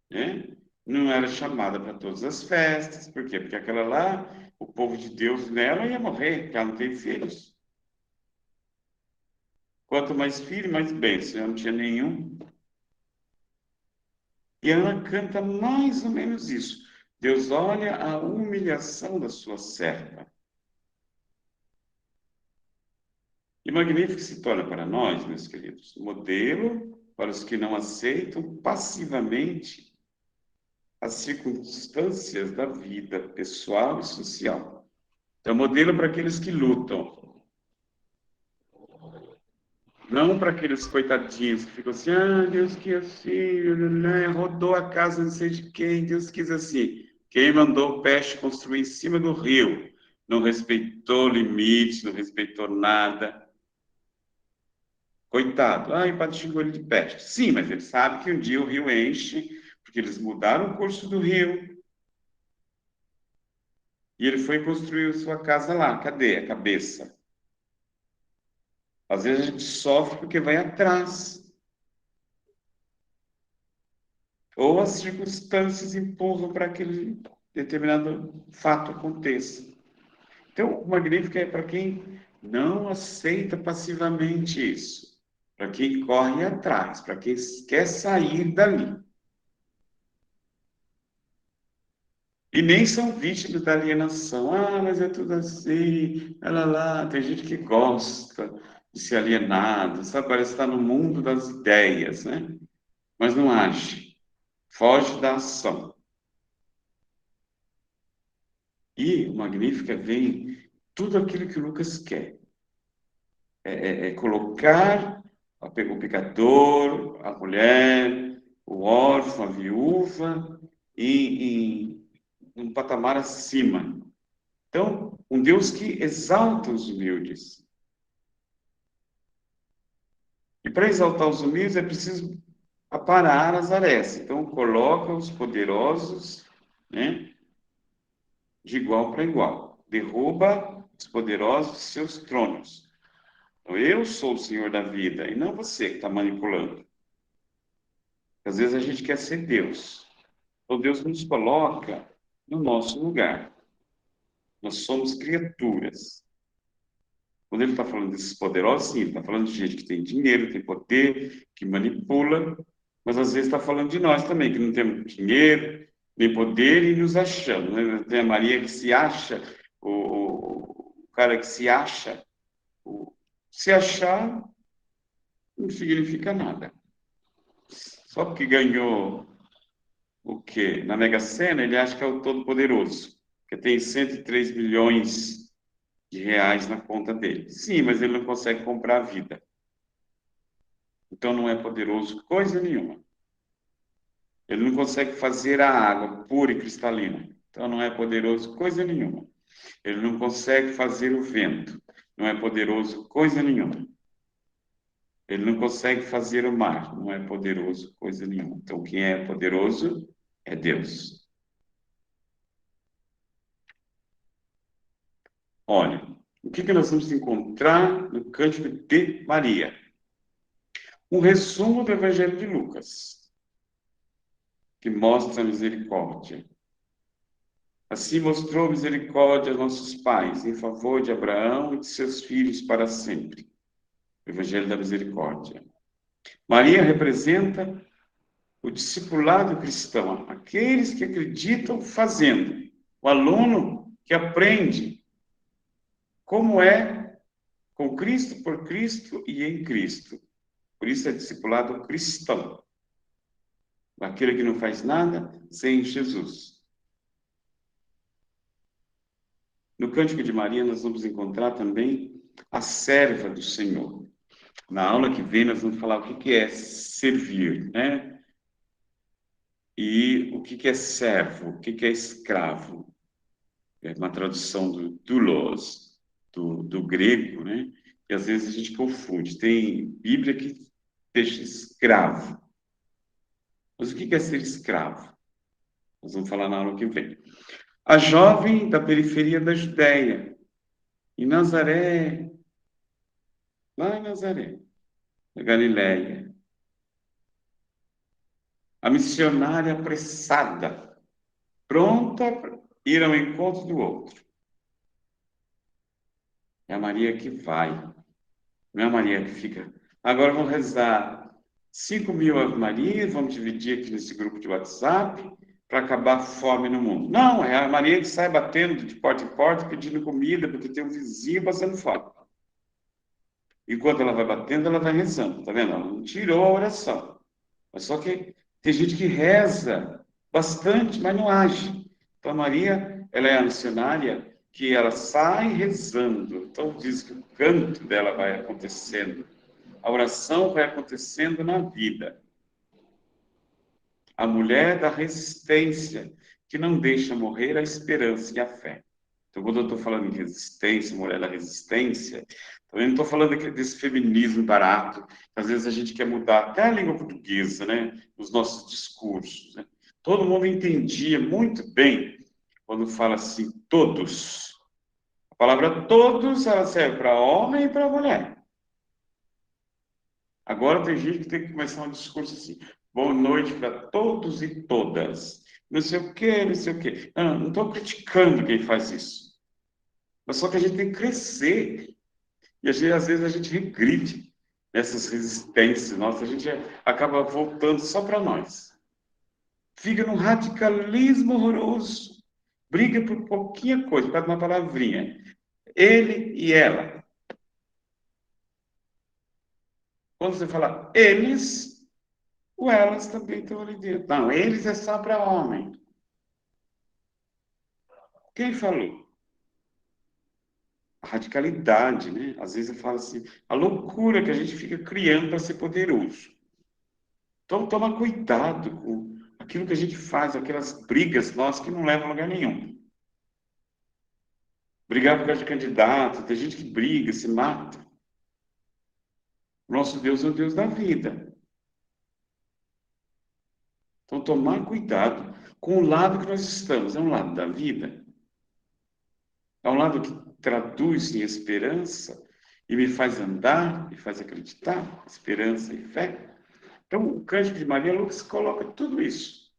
né? Não era chamada para todas as festas. Por quê? Porque aquela lá, o povo de Deus nela ia morrer, porque ela não tem filhos. Quanto mais filho, mais bênção. Ela não tinha nenhum. E ela canta mais ou menos isso. Deus olha a humilhação da sua serva. E Magnífico se torna para nós, meus queridos, modelo para os que não aceitam passivamente as circunstâncias da vida pessoal e social. Então, modelo para aqueles que lutam. Não para aqueles coitadinhos que ficam assim, Deus quis assim, rodou a casa não sei de quem, Deus quis assim. Quem mandou o peixe construir em cima do rio? Não respeitou limite, não respeitou nada. Coitado. O padre xingou ele de peste. Sim, mas ele sabe que um dia o rio enche, porque eles mudaram o curso do rio. E ele foi construir sua casa lá. Cadê a cabeça? Às vezes a gente sofre porque vai atrás. Ou as circunstâncias empurram para que aquele determinado fato aconteça. Então, o Magnífico é para quem não aceita passivamente isso, para quem corre atrás, para quem quer sair dali. E nem são vítimas da alienação. Mas é tudo assim, lá. Tem gente que gosta de ser alienado, sabe? Parece estar no mundo das ideias, né? Mas não age, foge da ação. E o Magnífica vem tudo aquilo que o Lucas quer. É colocar o pecador, a mulher, o órfão, a viúva, em um patamar acima. Então, um Deus que exalta os humildes. E para exaltar os humildes é preciso aparar as arestas. Então, coloca os poderosos, né, de igual para igual. Derruba os poderosos de seus tronos. Então, eu sou o Senhor da vida, e não você que está manipulando. Às vezes a gente quer ser Deus. Então, Deus nos coloca no nosso lugar. Nós somos criaturas. Quando ele está falando desses poderosos, sim, ele está falando de gente que tem dinheiro, tem poder, que manipula, mas às vezes está falando de nós também, que não temos dinheiro, nem poder e nos achamos. Né? Tem a Maria que se acha, o cara que se acha, Se achar, não significa nada. Só porque ganhou o quê? Na Mega Sena, ele acha que é o Todo-Poderoso, que tem 103 milhões de reais na conta dele. Sim, mas ele não consegue comprar a vida. Então não é poderoso coisa nenhuma. Ele não consegue fazer a água pura e cristalina. Então não é poderoso coisa nenhuma. Ele não consegue fazer o vento. Não é poderoso coisa nenhuma. Ele não consegue fazer o mar. Não é poderoso coisa nenhuma. Então quem é poderoso é Deus. Olha, o que nós vamos encontrar no Cântico de Maria? Um resumo do Evangelho de Lucas, que mostra a misericórdia. Assim mostrou misericórdia aos nossos pais, em favor de Abraão e de seus filhos para sempre. O Evangelho da Misericórdia. Maria representa o discipulado cristão, aqueles que acreditam fazendo. O aluno que aprende como é com Cristo, por Cristo e em Cristo. Por isso é discipulado cristão. Aquele que não faz nada sem Jesus. No Cântico de Maria, nós vamos encontrar também a serva do Senhor. Na aula que vem, nós vamos falar o que é servir, né? E o que é servo, o que é escravo. É uma tradução do doulos, do grego, né? E às vezes a gente confunde. Tem Bíblia que deixa escravo. Mas o que é ser escravo? Nós vamos falar na aula que vem. A jovem da periferia da Judéia, em Nazaré, lá em Nazaré, na Galiléia. A missionária apressada, pronta para ir ao encontro do outro. É a Maria que vai, não é a Maria que fica. Agora vamos rezar 5.000 Ave Marias, vamos dividir aqui nesse grupo de WhatsApp, para acabar a fome no mundo. Não, é a Maria que sai batendo de porta em porta, pedindo comida, porque tem um vizinho passando fome. Enquanto ela vai batendo, ela vai rezando, tá vendo? Ela não tirou a oração. Mas só que tem gente que reza bastante, mas não age. Então, a Maria, ela é a missionária que ela sai rezando. Então, diz que o canto dela vai acontecendo. A oração vai acontecendo na vida. A mulher da resistência, que não deixa morrer a esperança e a fé. Então, quando eu estou falando em resistência, mulher da resistência, também não estou falando aqui desse feminismo barato, que às vezes a gente quer mudar até a língua portuguesa, né? Os nossos discursos. Né? Todo mundo entendia muito bem quando fala assim, todos. A palavra todos, ela serve para homem e para mulher. Agora tem gente que tem que começar um discurso assim, boa noite para todos e todas. Não sei o quê, não sei o quê. Não estou criticando quem faz isso. Mas só que a gente tem que crescer. E às vezes a gente regride nessas resistências. Nossa, a gente acaba voltando só para nós. Fica num radicalismo horroroso. Briga por pouquinha coisa, por causa de uma palavrinha. Ele e ela. Quando você fala eles, o elas também estão ali dentro. Não, eles é só para homem. Quem falou? A radicalidade, né? Às vezes eu falo assim, a loucura que a gente fica criando para ser poderoso. Então, toma cuidado com aquilo que a gente faz, aquelas brigas nossas que não levam a lugar nenhum. Brigar por causa de candidato, tem gente que briga, se mata. Nosso Deus é o Deus da vida. Então, tomar cuidado com o lado que nós estamos. É um lado da vida. É um lado que traduz em esperança e me faz andar, me faz acreditar, esperança e fé. Então, o Cântico de Maria Lucas coloca tudo isso.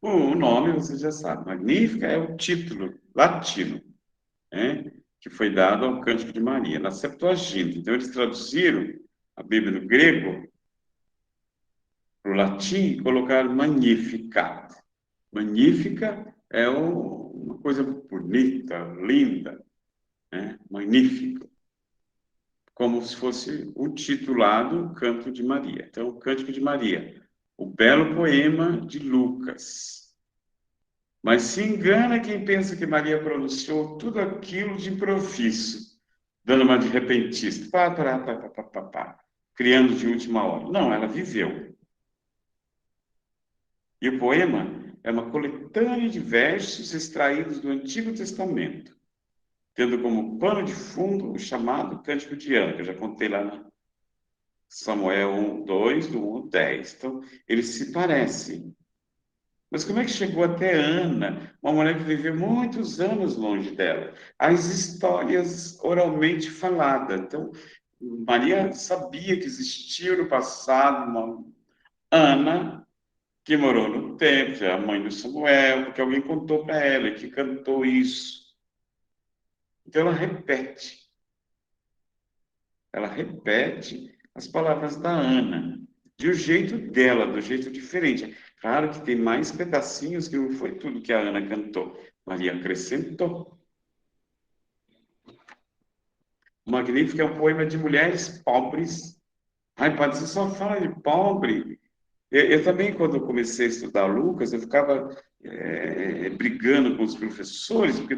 O nome você já sabe, Magnífica é o título latino, né, que foi dado ao Cântico de Maria, na Septuaginta. Então, eles traduziram a Bíblia do grego para o latim e colocaram Magnificat. Magnífica é uma coisa bonita, linda, né? Magnífica, como se fosse o titulado Canto de Maria. Então, o Cântico de Maria, o belo poema de Lucas. Mas se engana quem pensa que Maria pronunciou tudo aquilo de improviso, dando uma de repentista, criando de última hora. Não, ela viveu. E o poema é uma coletânea de versos extraídos do Antigo Testamento, tendo como pano de fundo o chamado Cântico de Ana, que eu já contei lá na Samuel 1, 2, do 1 ao 10. Então, eles se parecem. Mas como é que chegou até Ana, uma mulher que viveu muitos anos longe dela? As histórias oralmente faladas. Então, Maria sabia que existia no passado uma Ana que morou no templo, a mãe do Samuel, porque alguém contou para ela que cantou isso. Então, ela repete as palavras da Ana, de um jeito dela, do jeito diferente. Claro que tem mais pedacinhos que não foi tudo que a Ana cantou. Maria acrescentou. O Magnífico é um poema de mulheres pobres. Ai, padre, você só fala de pobre. Eu também, quando eu comecei a estudar Lucas, eu ficava brigando com os professores, porque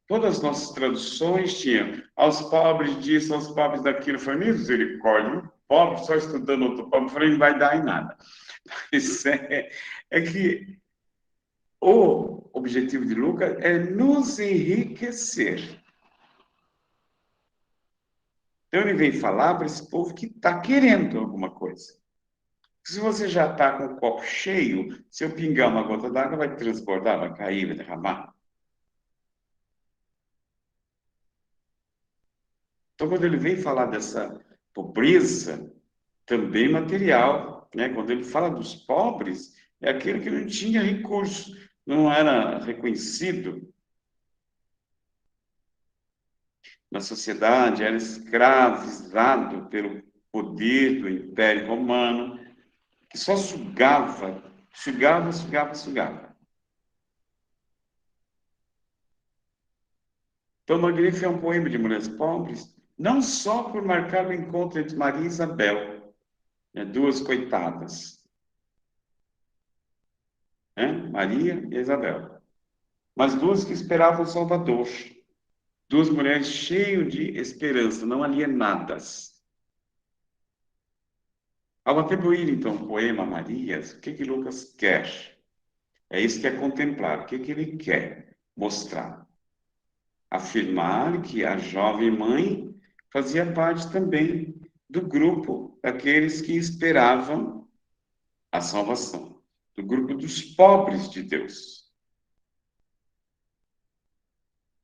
todas as nossas traduções tinham aos pobres disso, aos pobres daquilo. Eu falei, misericórdia, pobre só estudando outro pobre. Eu falei, não vai dar em nada. Isso é que o objetivo de Lucas é nos enriquecer. Então ele vem falar para esse povo que está querendo alguma coisa. Se você já está com o copo cheio, se eu pingar uma gota d'água, vai transbordar, vai cair, vai derramar. Então, quando ele vem falar dessa pobreza, também material, né? Quando ele fala dos pobres, é aquele que não tinha recurso, não era reconhecido na sociedade, era escravizado pelo poder do Império Romano, que só sugava. Então, Magnífico é um poema de mulheres pobres, não só por marcar o encontro entre Maria e Isabel, né, duas coitadas, né, Maria e Isabel, mas duas que esperavam o Salvador, duas mulheres cheias de esperança, não alienadas. Ao atribuir, então, o poema a Marias, o que Lucas quer? É isso que é contemplar. O que ele quer mostrar? Afirmar que a jovem mãe fazia parte também do grupo daqueles que esperavam a salvação, do grupo dos pobres de Deus.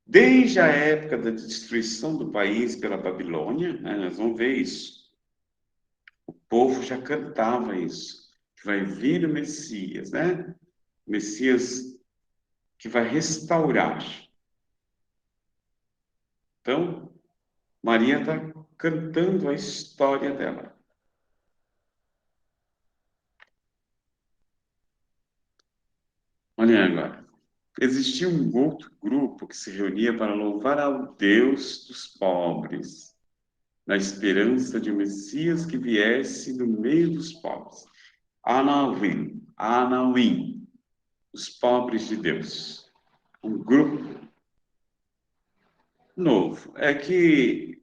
Desde a época da destruição do país pela Babilônia, né, nós vamos ver isso. O povo já cantava isso, que vai vir o Messias, né? O Messias que vai restaurar. Então, Maria está cantando a história dela. Olha agora. Existia um outro grupo que se reunia para louvar ao Deus dos pobres, na esperança de um Messias que viesse do meio dos pobres. Anawim, os pobres de Deus. Um grupo novo. É que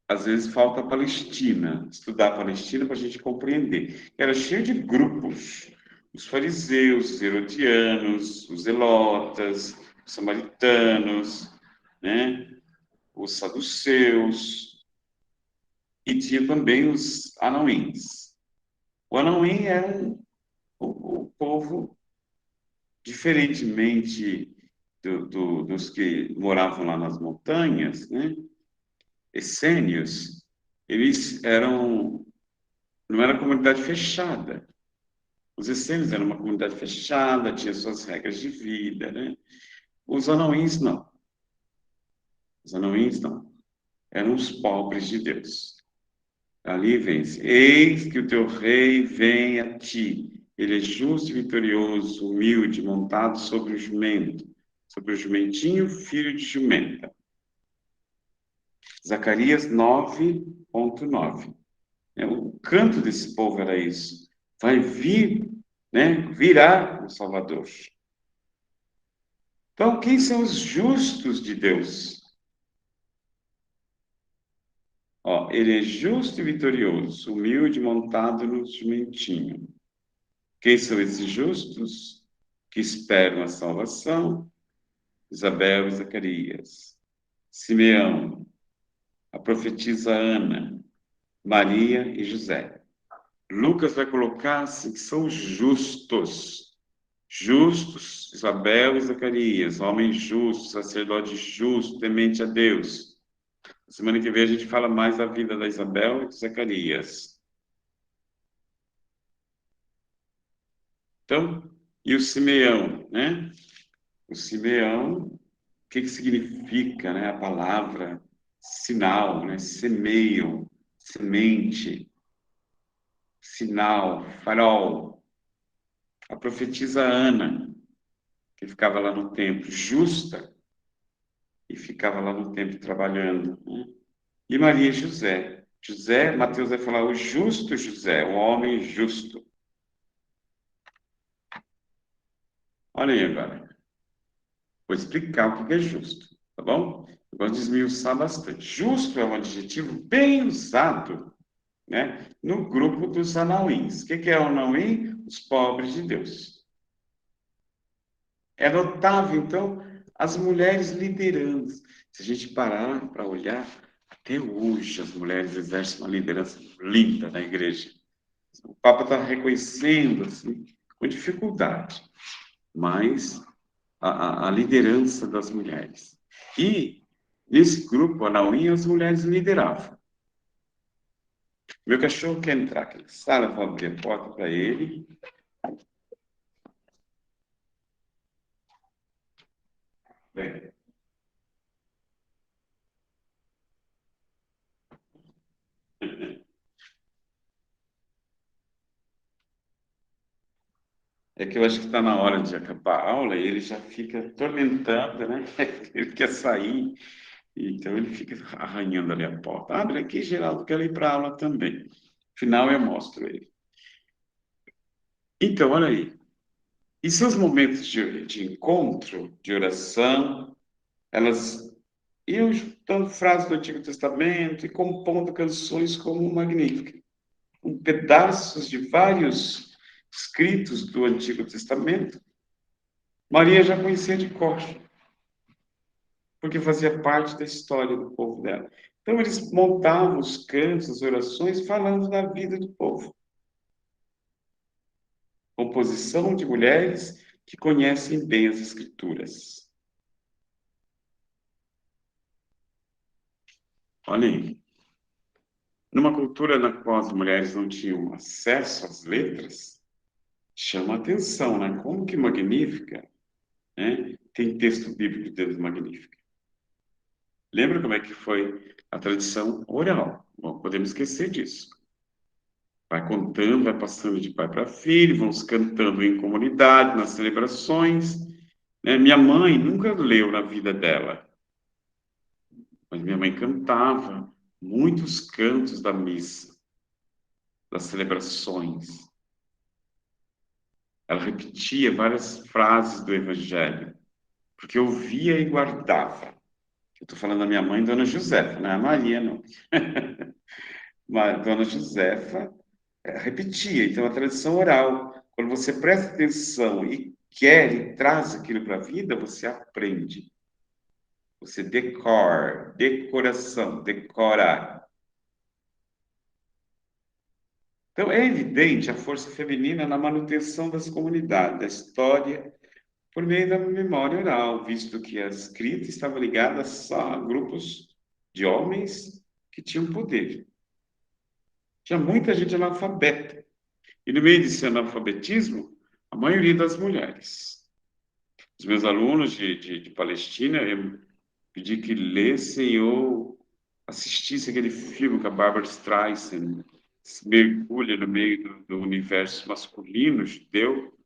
às vezes falta a Palestina, estudar a Palestina para a gente compreender. Era cheio de grupos, os fariseus, os herodianos, os zelotas, os samaritanos, né? Os saduceus, e tinha também os anauíns. O anauim era o povo, diferentemente dos que moravam lá nas montanhas, né? Essênios, eles não era comunidade fechada. Os essênios eram uma comunidade fechada, tinha suas regras de vida, né? Os anauíns não. Os anauíns não. Eram os pobres de Deus. Ali vence. Eis que o teu rei vem a ti, Ele é justo e vitorioso, humilde, montado sobre o jumento, sobre o jumentinho, filho de jumenta. Zacarias 9:9. O canto desse povo era isso. Vai vir, né? Virá o Salvador. Então, quem são os justos de Deus? Ó, ele é justo e vitorioso, humilde, montado no jumentinho. Quem são esses justos? Que esperam a salvação? Isabel e Zacarias. Simeão, a profetisa Ana, Maria e José. Lucas vai colocar assim, que são justos. Justos, Isabel e Zacarias, homem justo, sacerdote justo, temente a Deus. Semana que vem a gente fala mais da vida da Isabel e de Zacarias. Então, e o Simeão, né? O Simeão, o que significa, né? A palavra sinal, né? Semeiam, semente, sinal, farol. A profetisa Ana, que ficava lá no templo, justa, e ficava lá no templo trabalhando, né? E Maria e José. José, Mateus vai falar, o justo José, o homem justo. Olha aí agora. Vou explicar o que é justo, tá bom? Vamos desmiuçar bastante. Justo é um adjetivo bem usado, né, no grupo dos anauins. O que é o anauim? Os pobres de Deus. É notável, então, as mulheres liderando. Se a gente parar para olhar, até hoje as mulheres exercem uma liderança linda na igreja. O Papa está reconhecendo, assim, com dificuldade, mas a liderança das mulheres. E, nesse grupo, Anauim, as mulheres lideravam. Meu cachorro quer entrar aqui na sala, vou abrir a porta para ele. Bem. É que eu acho que está na hora de acabar a aula e ele já fica atormentando, né? Ele quer sair, então ele fica arranhando ali a porta. Abre aqui, Geraldo, quero ir para a aula também. Afinal, eu mostro ele. Então, olha aí. E seus momentos de encontro, de oração, elas iam juntando frases do Antigo Testamento e compondo canções como Magnífica, com pedaços de vários escritos do Antigo Testamento. Maria já conhecia de cor, porque fazia parte da história do povo dela. Então, eles montavam os cantos, as orações, falando da vida do povo. Composição de mulheres que conhecem bem as Escrituras. Olha aí. Numa cultura na qual as mulheres não tinham acesso às letras, chama a atenção, né? Como que Magnífica, né, tem texto bíblico dentro de Magnífica. Lembra como é que foi a tradição oral? Não podemos esquecer disso. Vai contando, vai passando de pai para filho, vamos cantando em comunidade, nas celebrações. Né? Minha mãe nunca leu na vida dela, mas minha mãe cantava muitos cantos da missa, das celebrações. Ela repetia várias frases do Evangelho, porque eu via e guardava. Eu estou falando da minha mãe, Dona Josefa, não é a Maria, não. Mas Dona Josefa repetia. Então, a tradição oral, quando você presta atenção e quer e traz aquilo para a vida, você aprende. Você decora, decoração, decora. Então, é evidente a força feminina na manutenção das comunidades, da história, por meio da memória oral, visto que a escrita estava ligada só a grupos de homens que tinham poder. Tinha muita gente analfabeta. E no meio desse analfabetismo, a maioria das mulheres. Os meus alunos de Palestina, eu pedi que lessem ou assistissem aquele filme com a Barbara Streisand, se mergulha no meio do universo masculino judeu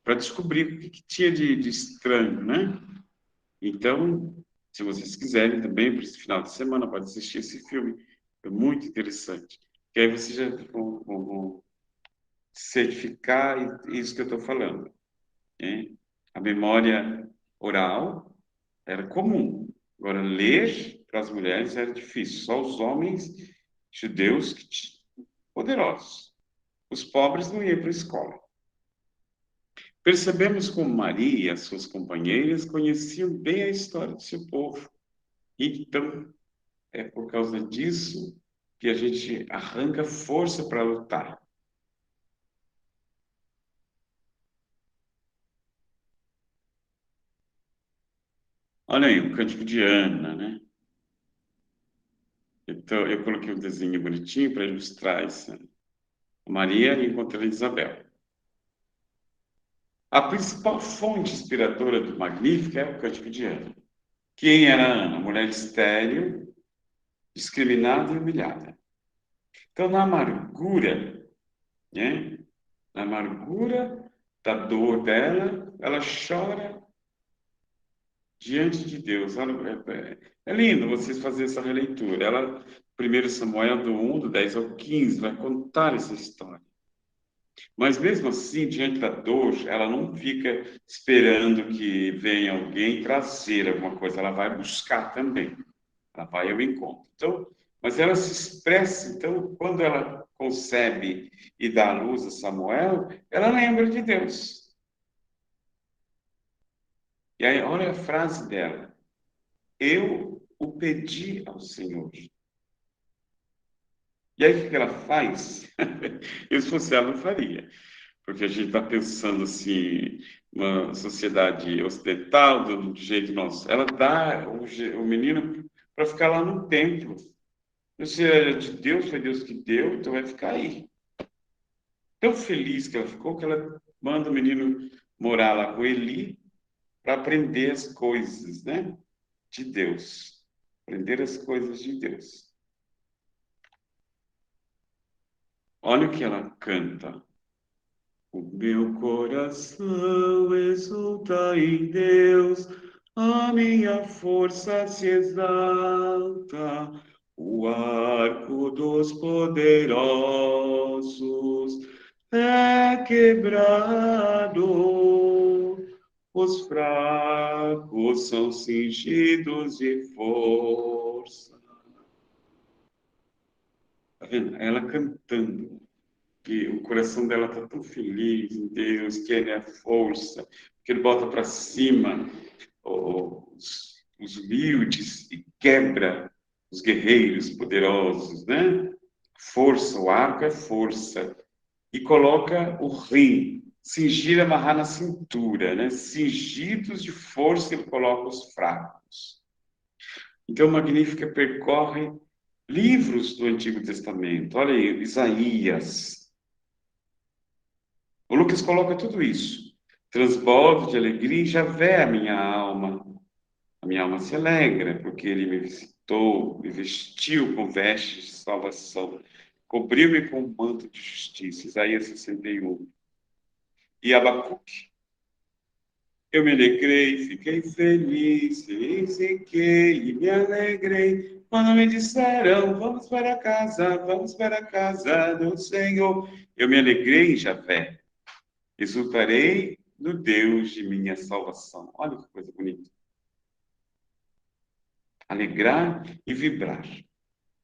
para descobrir o que tinha de estranho, né? Então, se vocês quiserem também, para esse final de semana, pode assistir esse filme. É muito interessante. Que aí vocês já vão certificar isso que eu estou falando, né? A memória oral era comum. Agora, ler para as mulheres era difícil. Só os homens judeus poderosos. Os pobres não iam para a escola. Percebemos como Maria e as suas companheiras conheciam bem a história do seu povo. Então, é por causa disso que a gente arranca força para lutar. Olha aí, o Cântico de Ana, né? Então, eu coloquei um desenho bonitinho para ilustrar isso. Maria encontrando Isabel. A principal fonte inspiradora do Magnífico é o Cântico de Ana. Quem era Ana? Mulher estéril, discriminada e humilhada. Então, na amargura, né? Na amargura da dor dela, ela chora diante de Deus. É lindo vocês fazerem essa releitura. Ela, 1 Samuel do 1, do 10 ao 15, vai contar essa história. Mas mesmo assim, diante da dor, ela não fica esperando que venha alguém trazer alguma coisa, ela vai buscar também. Ela vai ao encontro. Então, mas ela se expressa, então, quando ela concebe e dá à luz a Samuel, ela lembra de Deus. E aí, olha a frase dela. Eu o pedi ao Senhor. E aí, o que ela faz? Eu, se fosse ela, não faria. Porque a gente está pensando assim, uma sociedade ocidental, do jeito nosso. Ela dá o menino para ficar lá no templo. Se é de Deus, foi Deus que deu, então vai ficar aí. Tão feliz que ela ficou que ela manda o menino morar lá com Eli para aprender as coisas, né, de Deus. Aprender as coisas de Deus. Olha o que ela canta. O meu coração exulta em Deus, a minha força se exalta, o arco dos poderosos é quebrado, os fracos são cingidos de força. Tá vendo? Ela cantando. Que o coração dela está tão feliz em Deus, que Ele é a força, que Ele bota para cima os humildes e quebra os guerreiros poderosos, né? Força, o arco é força. E coloca o rim, cingir, amarrar na cintura, né? Cingidos de força, Ele coloca os fracos. Então, Magnífica percorre livros do Antigo Testamento. Olha aí, Isaías. O Lucas coloca tudo isso. Transbordo de alegria em Javé a minha alma. A minha alma se alegra, porque ele me visitou, me vestiu com vestes de salvação, cobriu-me com um manto de justiça. Isaías 61. E Abacuque. Eu me alegrei, fiquei feliz, fiquei e me alegrei. Quando me disseram, vamos para a casa do Senhor. Eu me alegrei em Javé. Exultarei no Deus de minha salvação. Olha que coisa bonita. Alegrar e vibrar.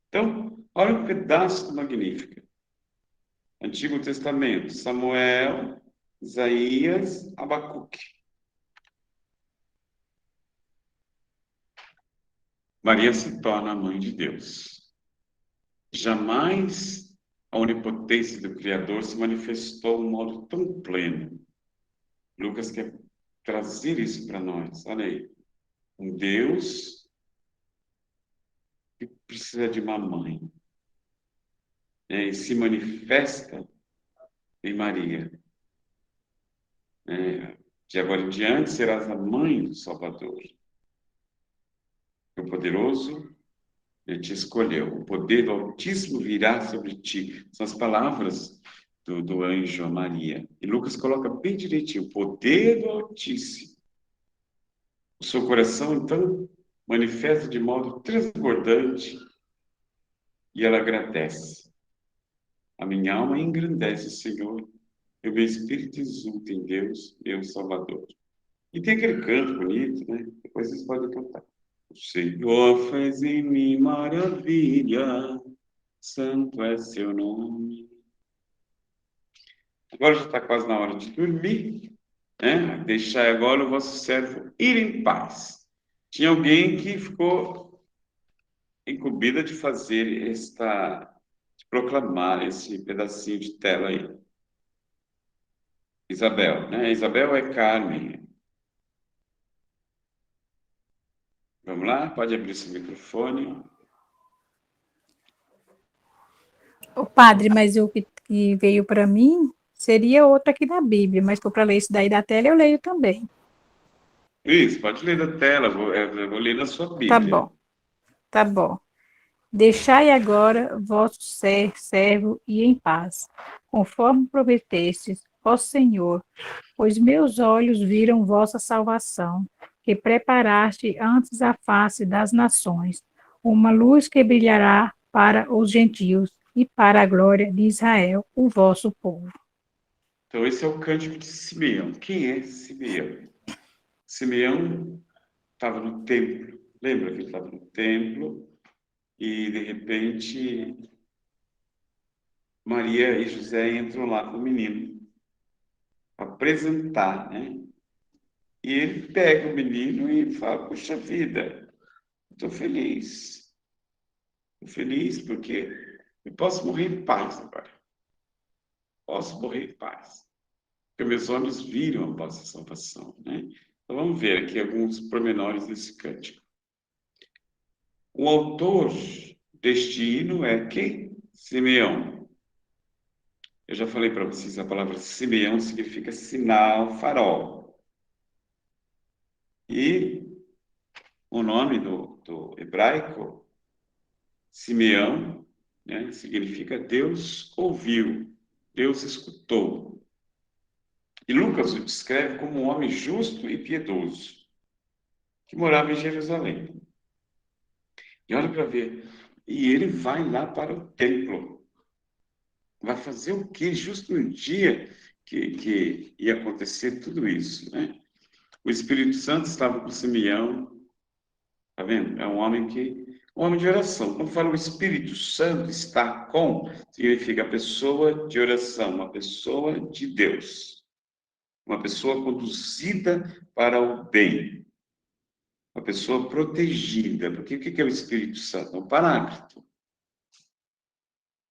Então, olha um pedaço do Magnífica. Antigo Testamento, Samuel, Isaías, Abacuque. Maria se torna a mãe de Deus. Jamais a onipotência do Criador se manifestou de um modo tão pleno. Lucas quer trazer isso para nós. Olha aí. Um Deus que precisa de uma mãe. E se manifesta em Maria. De agora em diante serás a mãe do Salvador. O poderoso Ele te escolheu. O poder do Altíssimo virá sobre ti. São as palavras do anjo a Maria. E Lucas coloca bem direitinho. O poder do Altíssimo. O seu coração, então, manifesta de modo transbordante e ela agradece. A minha alma engrandece o Senhor. E o meu espírito exulta em Deus, meu Salvador. E tem aquele canto bonito, né? Depois vocês podem cantar. O Senhor fez em mim maravilha, santo é seu nome. Agora já está quase na hora de dormir, né? Deixai agora o vosso servo ir em paz. Tinha alguém que ficou incumbida de fazer de proclamar esse pedacinho de tela aí. Isabel, né? Isabel é Carmen. Vamos lá? Pode abrir seu microfone. O padre, mas o que veio para mim seria outro aqui na Bíblia, mas para ler isso daí da tela eu leio também. Isso, pode ler da tela, eu vou ler na sua Tá Bíblia. bom, tá bom. Deixai agora vosso servo ir em paz, conforme prometestes, ó Senhor, pois meus olhos viram vossa salvação, que preparaste antes a face das nações, uma luz que brilhará para os gentios e para a glória de Israel, o vosso povo. Então, esse é o cântico de Simeão. Quem é Simeão? Simeão estava no templo. Lembra que ele estava no templo e, de repente, Maria e José entram lá com o menino para apresentar, né? E ele pega o menino e fala, puxa vida, estou feliz. Estou feliz porque eu posso morrer em paz agora. Posso morrer em paz. Porque meus olhos viram a vossa salvação, né? Então vamos ver aqui alguns pormenores desse cântico. O autor deste hino é quem? Simeão. Eu já falei para vocês, a palavra Simeão significa sinal, farol. E o nome do hebraico, Simeão, né, significa Deus ouviu, Deus escutou. E Lucas o descreve como um homem justo e piedoso, que morava em Jerusalém. E olha para ver, e ele vai lá para o templo. Vai fazer o quê? Justo no dia que ia acontecer tudo isso, né? O Espírito Santo estava com Simeão, tá vendo? É um homem de oração. Quando fala o Espírito Santo está com, significa pessoa de oração, uma pessoa de Deus. Uma pessoa conduzida para o bem. Uma pessoa protegida. Porque o que é o Espírito Santo? É um paráclito.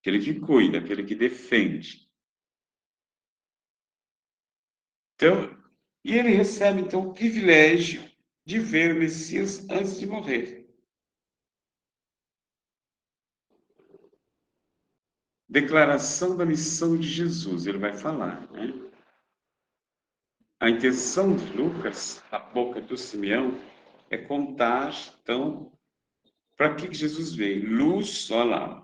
Aquele que cuida, aquele que defende. Então, e ele recebe, então, o privilégio de ver o Messias antes de morrer. Declaração da missão de Jesus, ele vai falar, né? A intenção de Lucas, a boca do Simeão, é contar, então, para que Jesus veio. Luz, olha lá.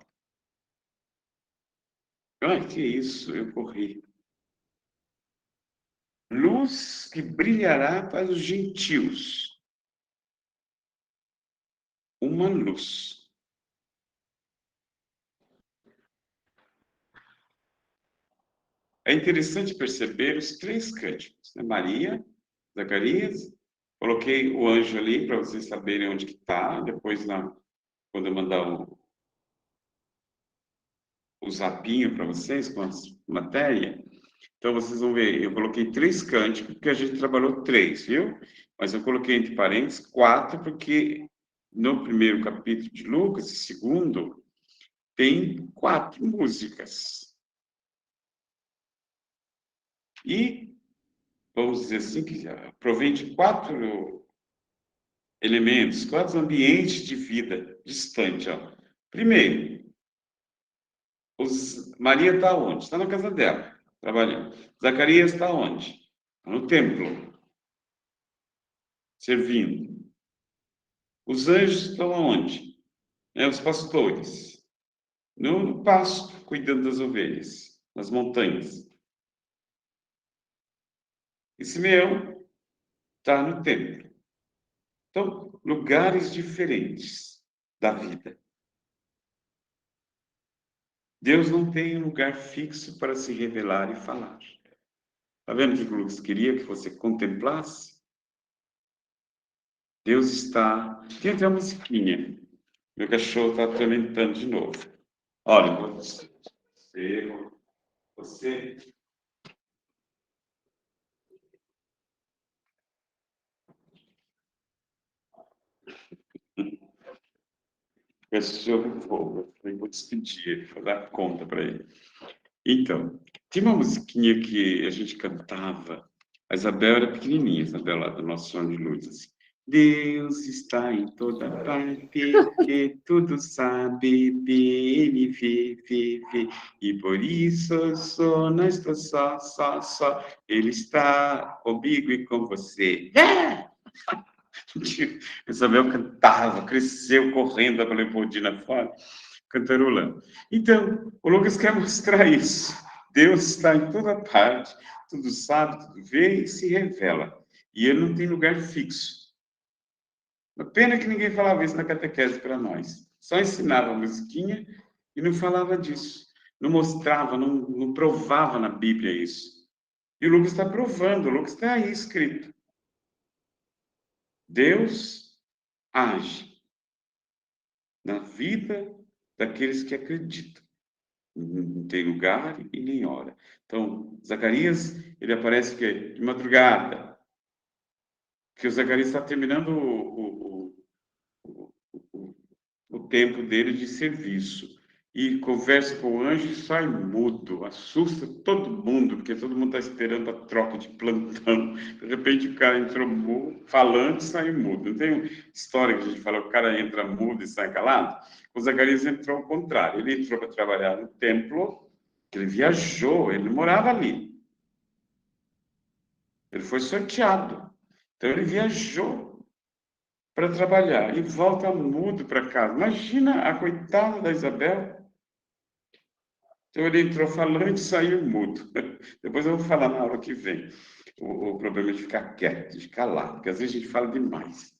Ai, que isso, eu corri. Luz que brilhará para os gentios. Uma luz. É interessante perceber os três cânticos, né? Maria, Zacarias, coloquei o anjo ali para vocês saberem onde que está, depois quando eu mandar o zapinho para vocês com a matéria, então vocês vão ver, eu coloquei 3 cânticos, porque a gente trabalhou 3, viu? Mas eu coloquei entre parênteses 4, porque no primeiro capítulo de Lucas, e segundo, tem 4 músicas. E, vamos dizer assim, que provém de 4 elementos, 4 ambientes de vida distantes. Ó. Primeiro, Maria está onde? Está na casa dela, trabalhando. Zacarias está onde? No templo, servindo. Os anjos estão onde? né, os pastores, no pasto, cuidando das ovelhas, nas montanhas. E Simeão está no templo. Então, lugares diferentes da vida. Deus não tem um lugar fixo para se revelar e falar. Está vendo o que o Lucas queria que você contemplasse? Deus está... Tem até uma musiquinha. Meu cachorro está atormentando de novo. Olha, você... Cachorro fogo. Eu vou despedir ele, vou dar conta para ele. Então, tem uma musiquinha que a gente cantava. A Isabel era pequenininha, a Isabel lá do nosso Sonho de Luz, assim. Deus está em toda parte, e tudo sabe, ele vê, e por isso eu sou, não estou só, ele está comigo e com você. A Isabel cantava, cresceu correndo pela Leopoldina fora, cantarolando. Então, o Lucas quer mostrar isso. Deus está em toda parte, tudo sabe, tudo vê e se revela. E ele não tem lugar fixo. Uma pena que ninguém falava isso na catequese para nós. Só ensinava a musiquinha e não falava disso. Não mostrava, não provava na Bíblia isso. E o Lucas está provando, o Lucas está aí escrito. Deus age na vida daqueles que acreditam. Não tem lugar e nem hora. Então, Zacarias, ele aparece de madrugada, porque o Zacarias está terminando o tempo dele de serviço. E conversa com o anjo e sai mudo, assusta todo mundo, porque todo mundo está esperando a troca de plantão. De repente o cara entrou mudo, falando e saiu mudo. Não tem uma história que a gente fala, o cara entra mudo e sai calado? O Zacarias entrou ao contrário. Ele entrou para trabalhar no templo, ele viajou, ele não morava ali. Ele foi sorteado. Então ele viajou para trabalhar e volta mudo para casa. Imagina a coitada da Isabel. Então ele entrou falando e saiu mudo. Depois eu vou falar na aula que vem. O problema é de ficar quieto, de calar, porque às vezes a gente fala demais.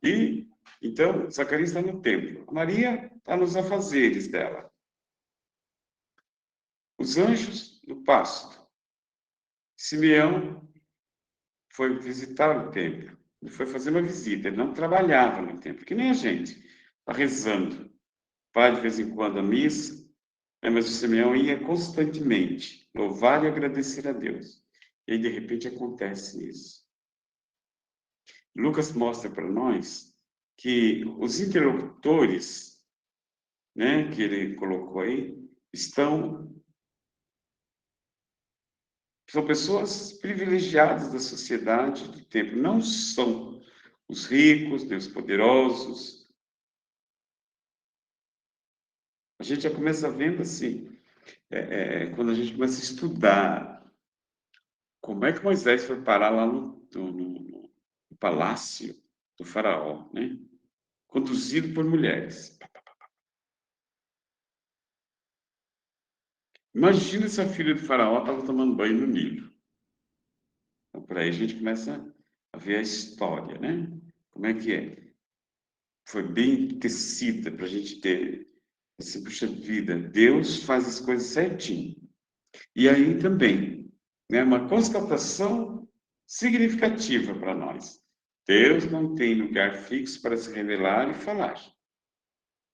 E então Zacarias está no templo. A Maria está nos afazeres dela. Os anjos no pasto. Simeão foi visitar o templo. Ele foi fazer uma visita. Ele não trabalhava no templo, que nem a gente. Está rezando. Vai de vez em quando à missa. Mas o Simeão ia constantemente louvar e agradecer a Deus. E aí, de repente, acontece isso. Lucas mostra para nós que os interlocutores, né, que ele colocou aí, são pessoas privilegiadas da sociedade do tempo. Não são os ricos, nem os poderosos. A gente já começa vendo assim, quando a gente começa a estudar como é que Moisés foi parar lá no palácio do faraó, né? Conduzido por mulheres. Imagina se a filha do faraó estava tomando banho no Nilo. Então, por aí a gente começa a ver a história, né? Como é que é? Foi bem tecida para a gente ter essa puxa vida. Deus faz as coisas certinho. E aí também, né? Uma constatação significativa para nós. Deus não tem lugar fixo para se revelar e falar.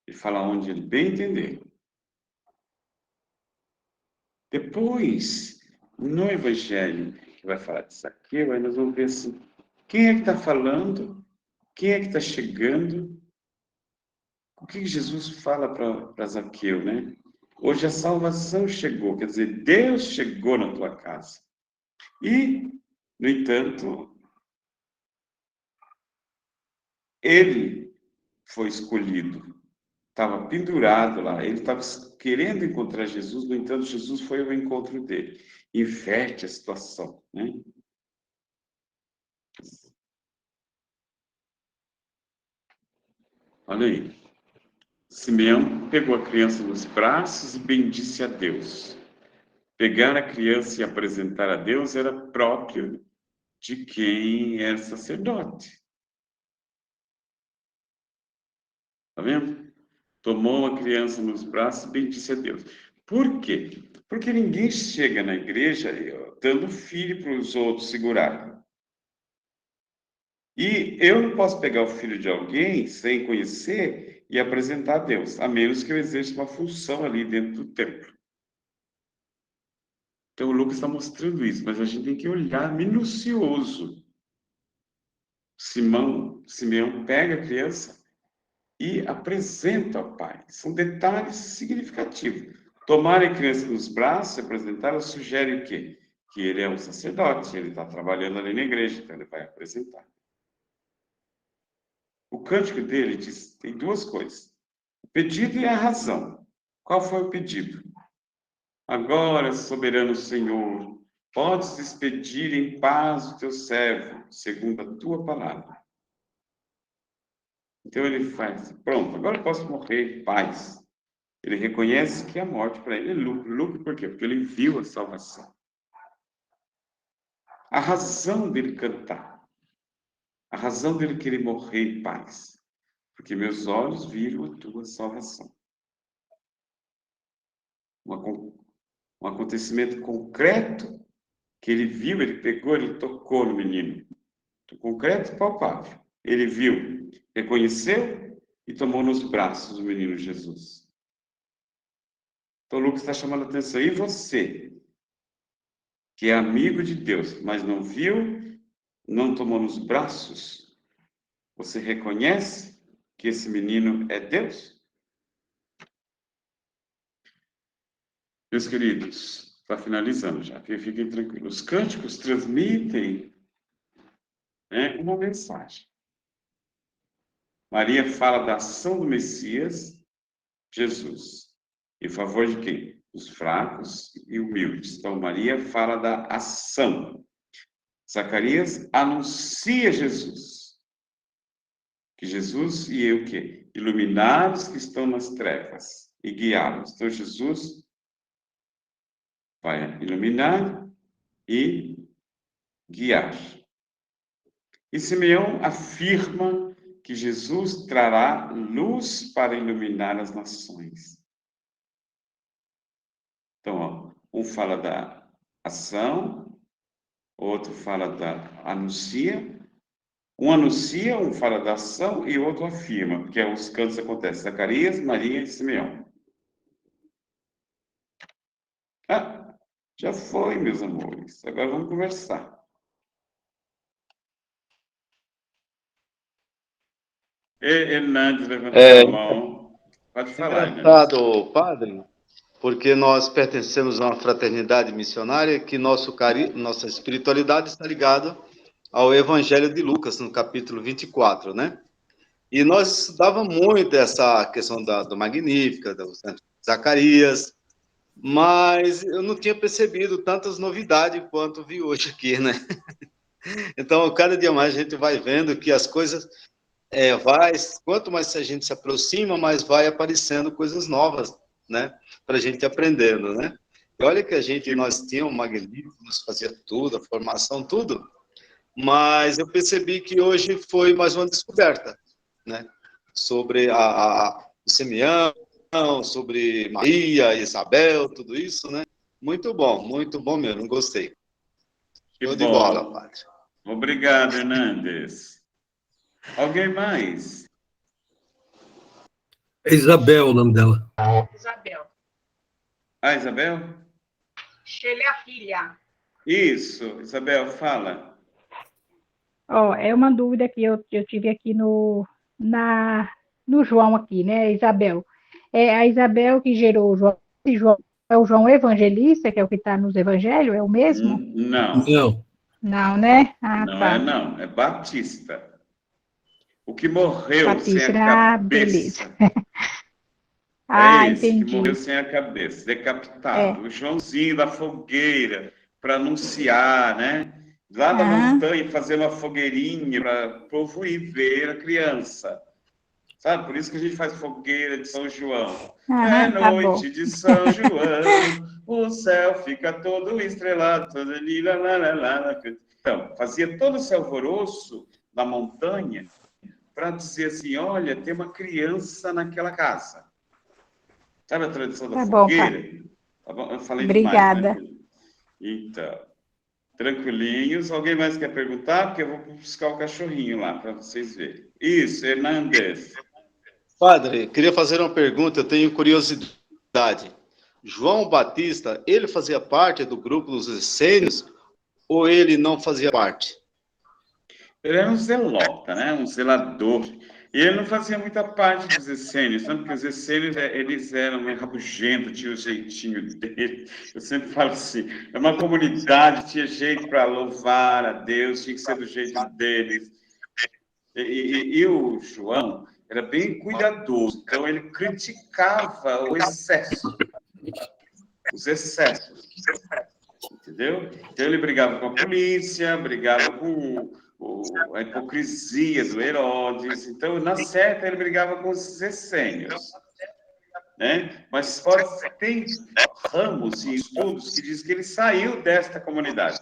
Ele fala onde ele bem entender. Depois, no Evangelho, que vai falar disso aqui, aí nós vamos ver assim, quem é que está falando, quem é que está chegando, o que Jesus fala para Zaqueu, né? Hoje a salvação chegou, quer dizer, Deus chegou na tua casa. E, no entanto, ele foi escolhido, estava pendurado lá, ele estava querendo encontrar Jesus, no entanto, Jesus foi ao encontro dele. Inverte a situação, né? Olha aí. Simeão pegou a criança nos braços e bendisse a Deus. Pegar a criança e apresentar a Deus era próprio de quem é sacerdote. Tá vendo? Tomou a criança nos braços e bendisse a Deus. Por quê? Porque ninguém chega na igreja dando filho para os outros segurarem. E eu não posso pegar o filho de alguém sem conhecer e apresentar a Deus, a menos que eu exerça uma função ali dentro do templo. Então o Lucas está mostrando isso, mas a gente tem que olhar minucioso. Simeão pega a criança e apresenta ao pai. São detalhes significativos. Tomar a criança nos braços e apresentá-la sugere o quê? Que ele é um sacerdote, ele está trabalhando ali na igreja, então ele vai apresentar. O cântico dele diz, tem duas coisas. O pedido e a razão. Qual foi o pedido? Agora, soberano Senhor, podes despedir em paz o teu servo, segundo a tua palavra. Então ele faz, pronto, agora eu posso morrer em paz. Ele reconhece que a morte para ele é lucro. Lucro por quê? Porque ele viu a salvação. A razão dele cantar, a razão dele querer morrer em paz, porque meus olhos viram a tua salvação. Um acontecimento concreto que ele viu, ele pegou, ele tocou no menino. Concreto e palpável. Ele viu, reconheceu e tomou nos braços o menino Jesus. Então, Lucas está chamando a atenção. E você, que é amigo de Deus, mas não viu, não tomou nos braços, você reconhece que esse menino é Deus? Meus queridos, está finalizando já, fiquem tranquilos. Os cânticos transmitem uma mensagem. Maria fala da ação do Messias, Jesus. Em favor de quem? Os fracos e humildes. Então, Maria fala da ação. Zacarias anuncia Jesus. Que Jesus ia o quê? Iluminar os que estão nas trevas e guiá-los. Então, Jesus vai iluminar e guiar. E Simeão afirma que Jesus trará luz para iluminar as nações. Então, um fala da ação, outro fala da anuncia. Um anuncia, um fala da ação e outro afirma, porque os cantos acontecem. Zacarias, Maria e Simeão. Ah, já foi, meus amores. Agora vamos conversar. Hernandes levantou a mão. Pode falar, engraçado, padre, porque nós pertencemos a uma fraternidade missionária que nossa espiritualidade está ligada ao Evangelho de Lucas, no capítulo 24, né? E nós estudávamos muito essa questão do Magnífica, do Zacarias, mas eu não tinha percebido tantas novidades quanto vi hoje aqui, né? Então, cada dia mais a gente vai vendo que as coisas... quanto mais a gente se aproxima, mais vai aparecendo coisas novas, né? Para a gente aprendendo, né? E olha que nós tínhamos um Magnífico, nos fazia tudo, a formação, tudo, mas eu percebi que hoje foi mais uma descoberta, né? Sobre o Simeão, sobre Maria, Isabel, tudo isso, né? Muito bom mesmo, gostei. Show de bola, padre. Obrigado, Hernandes. Alguém mais? É Isabel o nome dela. Isabel. Ah, Isabel? Sheila é a filha. Isso, Isabel, fala. É uma dúvida que eu tive aqui no João aqui, né, Isabel? É a Isabel que gerou o João. Esse João é o João Evangelista, que é o que está nos Evangelhos? É o mesmo? Não. Não, né? Ah, não tá. não. É Batista. O que morreu Batista. sem a cabeça. Beleza. Esse entendi. que morreu sem a cabeça, decapitado. O Joãozinho da fogueira, para anunciar, né? Lá da montanha, fazer uma fogueirinha para o povo ir ver a criança. Sabe? Por isso que a gente faz fogueira de São João. Aham, tá bom. Noite de São João, o céu fica todo estrelado, todo lila, lá, lá, lá, lá. Então, fazia todo esse alvoroço na montanha para dizer assim, olha, tem uma criança naquela casa. Sabe a tradição da Tá bom, fogueira? Tá bom? Eu falei Obrigada. demais, né? Então, tranquilinhos. Alguém mais quer perguntar? Porque eu vou buscar o cachorrinho lá para vocês verem. Isso, Hernandes. Padre, queria fazer uma pergunta, eu tenho curiosidade. João Batista, ele fazia parte do grupo dos essênios ou ele não fazia parte? Ele era um zelota, né? Um zelador. E ele não fazia muita parte dos essênios, sabe? Porque os essênios, eles eram meio rabugentos, tinha o jeitinho dele. Eu sempre falo assim, é uma comunidade, tinha jeito para louvar a Deus, tinha que ser do jeito deles. E o João era bem cuidadoso, então ele criticava o excesso, os excessos, entendeu? Então ele brigava com a polícia, brigava com a hipocrisia do Herodes, então na certa ele brigava com os essênios, né? Mas tem ramos e estudos que dizem que ele saiu desta comunidade.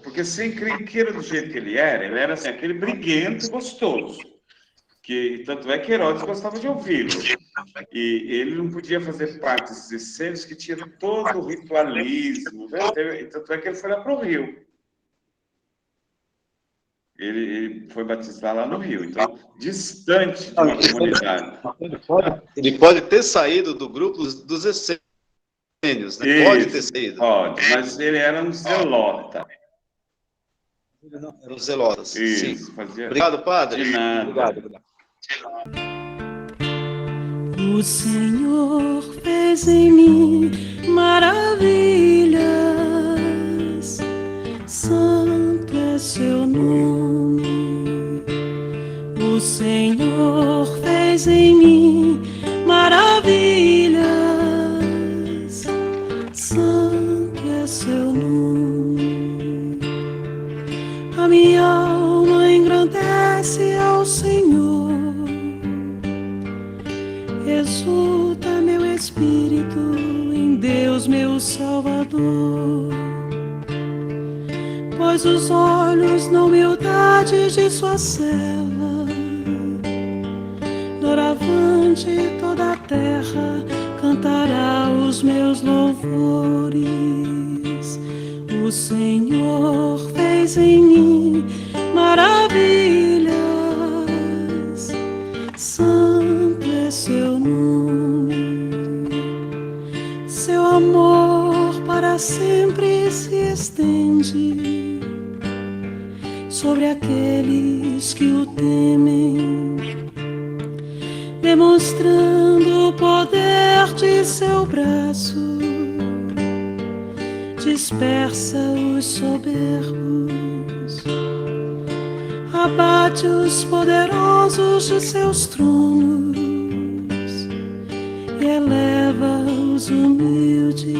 Porque sem encrenqueiro do jeito que ele era assim, aquele briguento gostoso. Tanto é que Herodes gostava de ouvi-lo. E ele não podia fazer parte desses essênios que tinha todo o ritualismo. Né? Tanto é que ele foi lá para o Rio. Ele foi batizar lá no Rio. Então, distante de uma comunidade. Ele pode ter saído do grupo dos essênios, né? Isso, Pode ter saído. Pode, mas ele era um zelota. Eram zelotas. Isso, Sim. fazia... Obrigado, padre. De nada. Obrigado. O Senhor fez em mim maravilhas, santo é seu nome. O Senhor fez em mim maravilhas, santo é seu nome. A minha alma engrandece ao Senhor. Exulta meu espírito em Deus, meu Salvador, pois os olhos na humildade de sua serva, doravante toda a terra cantará os meus louvores. O Senhor fez em mim maravilhas, santo é seu nome. Seu amor para sempre se estende sobre aqueles que o temem, demonstrando o poder de seu braço, dispersa os soberbos, abate os poderosos de seus tronos e eleva os humildes.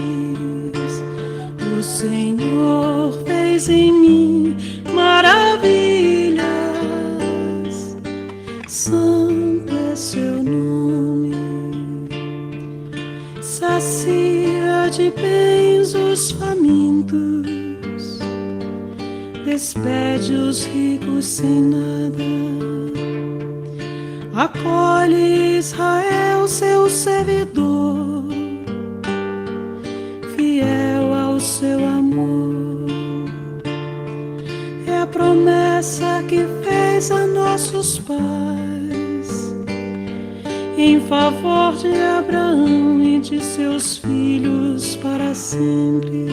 O Senhor fez em mim maravilhas, santo é seu nome. Sacia de bens os famintos, despede os ricos sem nada, acolhe Israel, seu servidor, fiel ao seu amor. É a promessa que fez a nossos pais, em favor de Abraão e de seus filhos para sempre.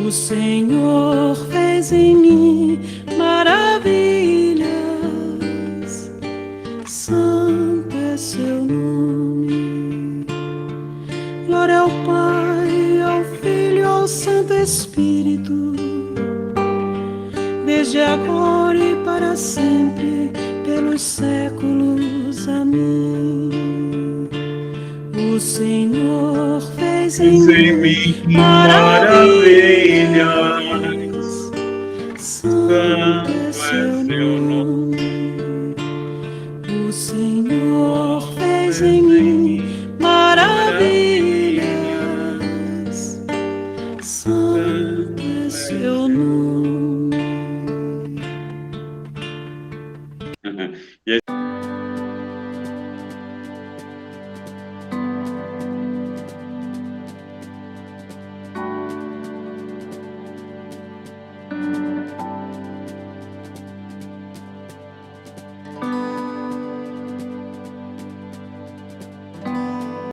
O Senhor fez em mim maravilhas, santo é seu nome. Glória ao Pai, ao Filho e ao Santo Espírito, desde agora e para sempre, pelos séculos. Amém. O Senhor fez em mim maravilhas, santo é seu nome. é seu nome. E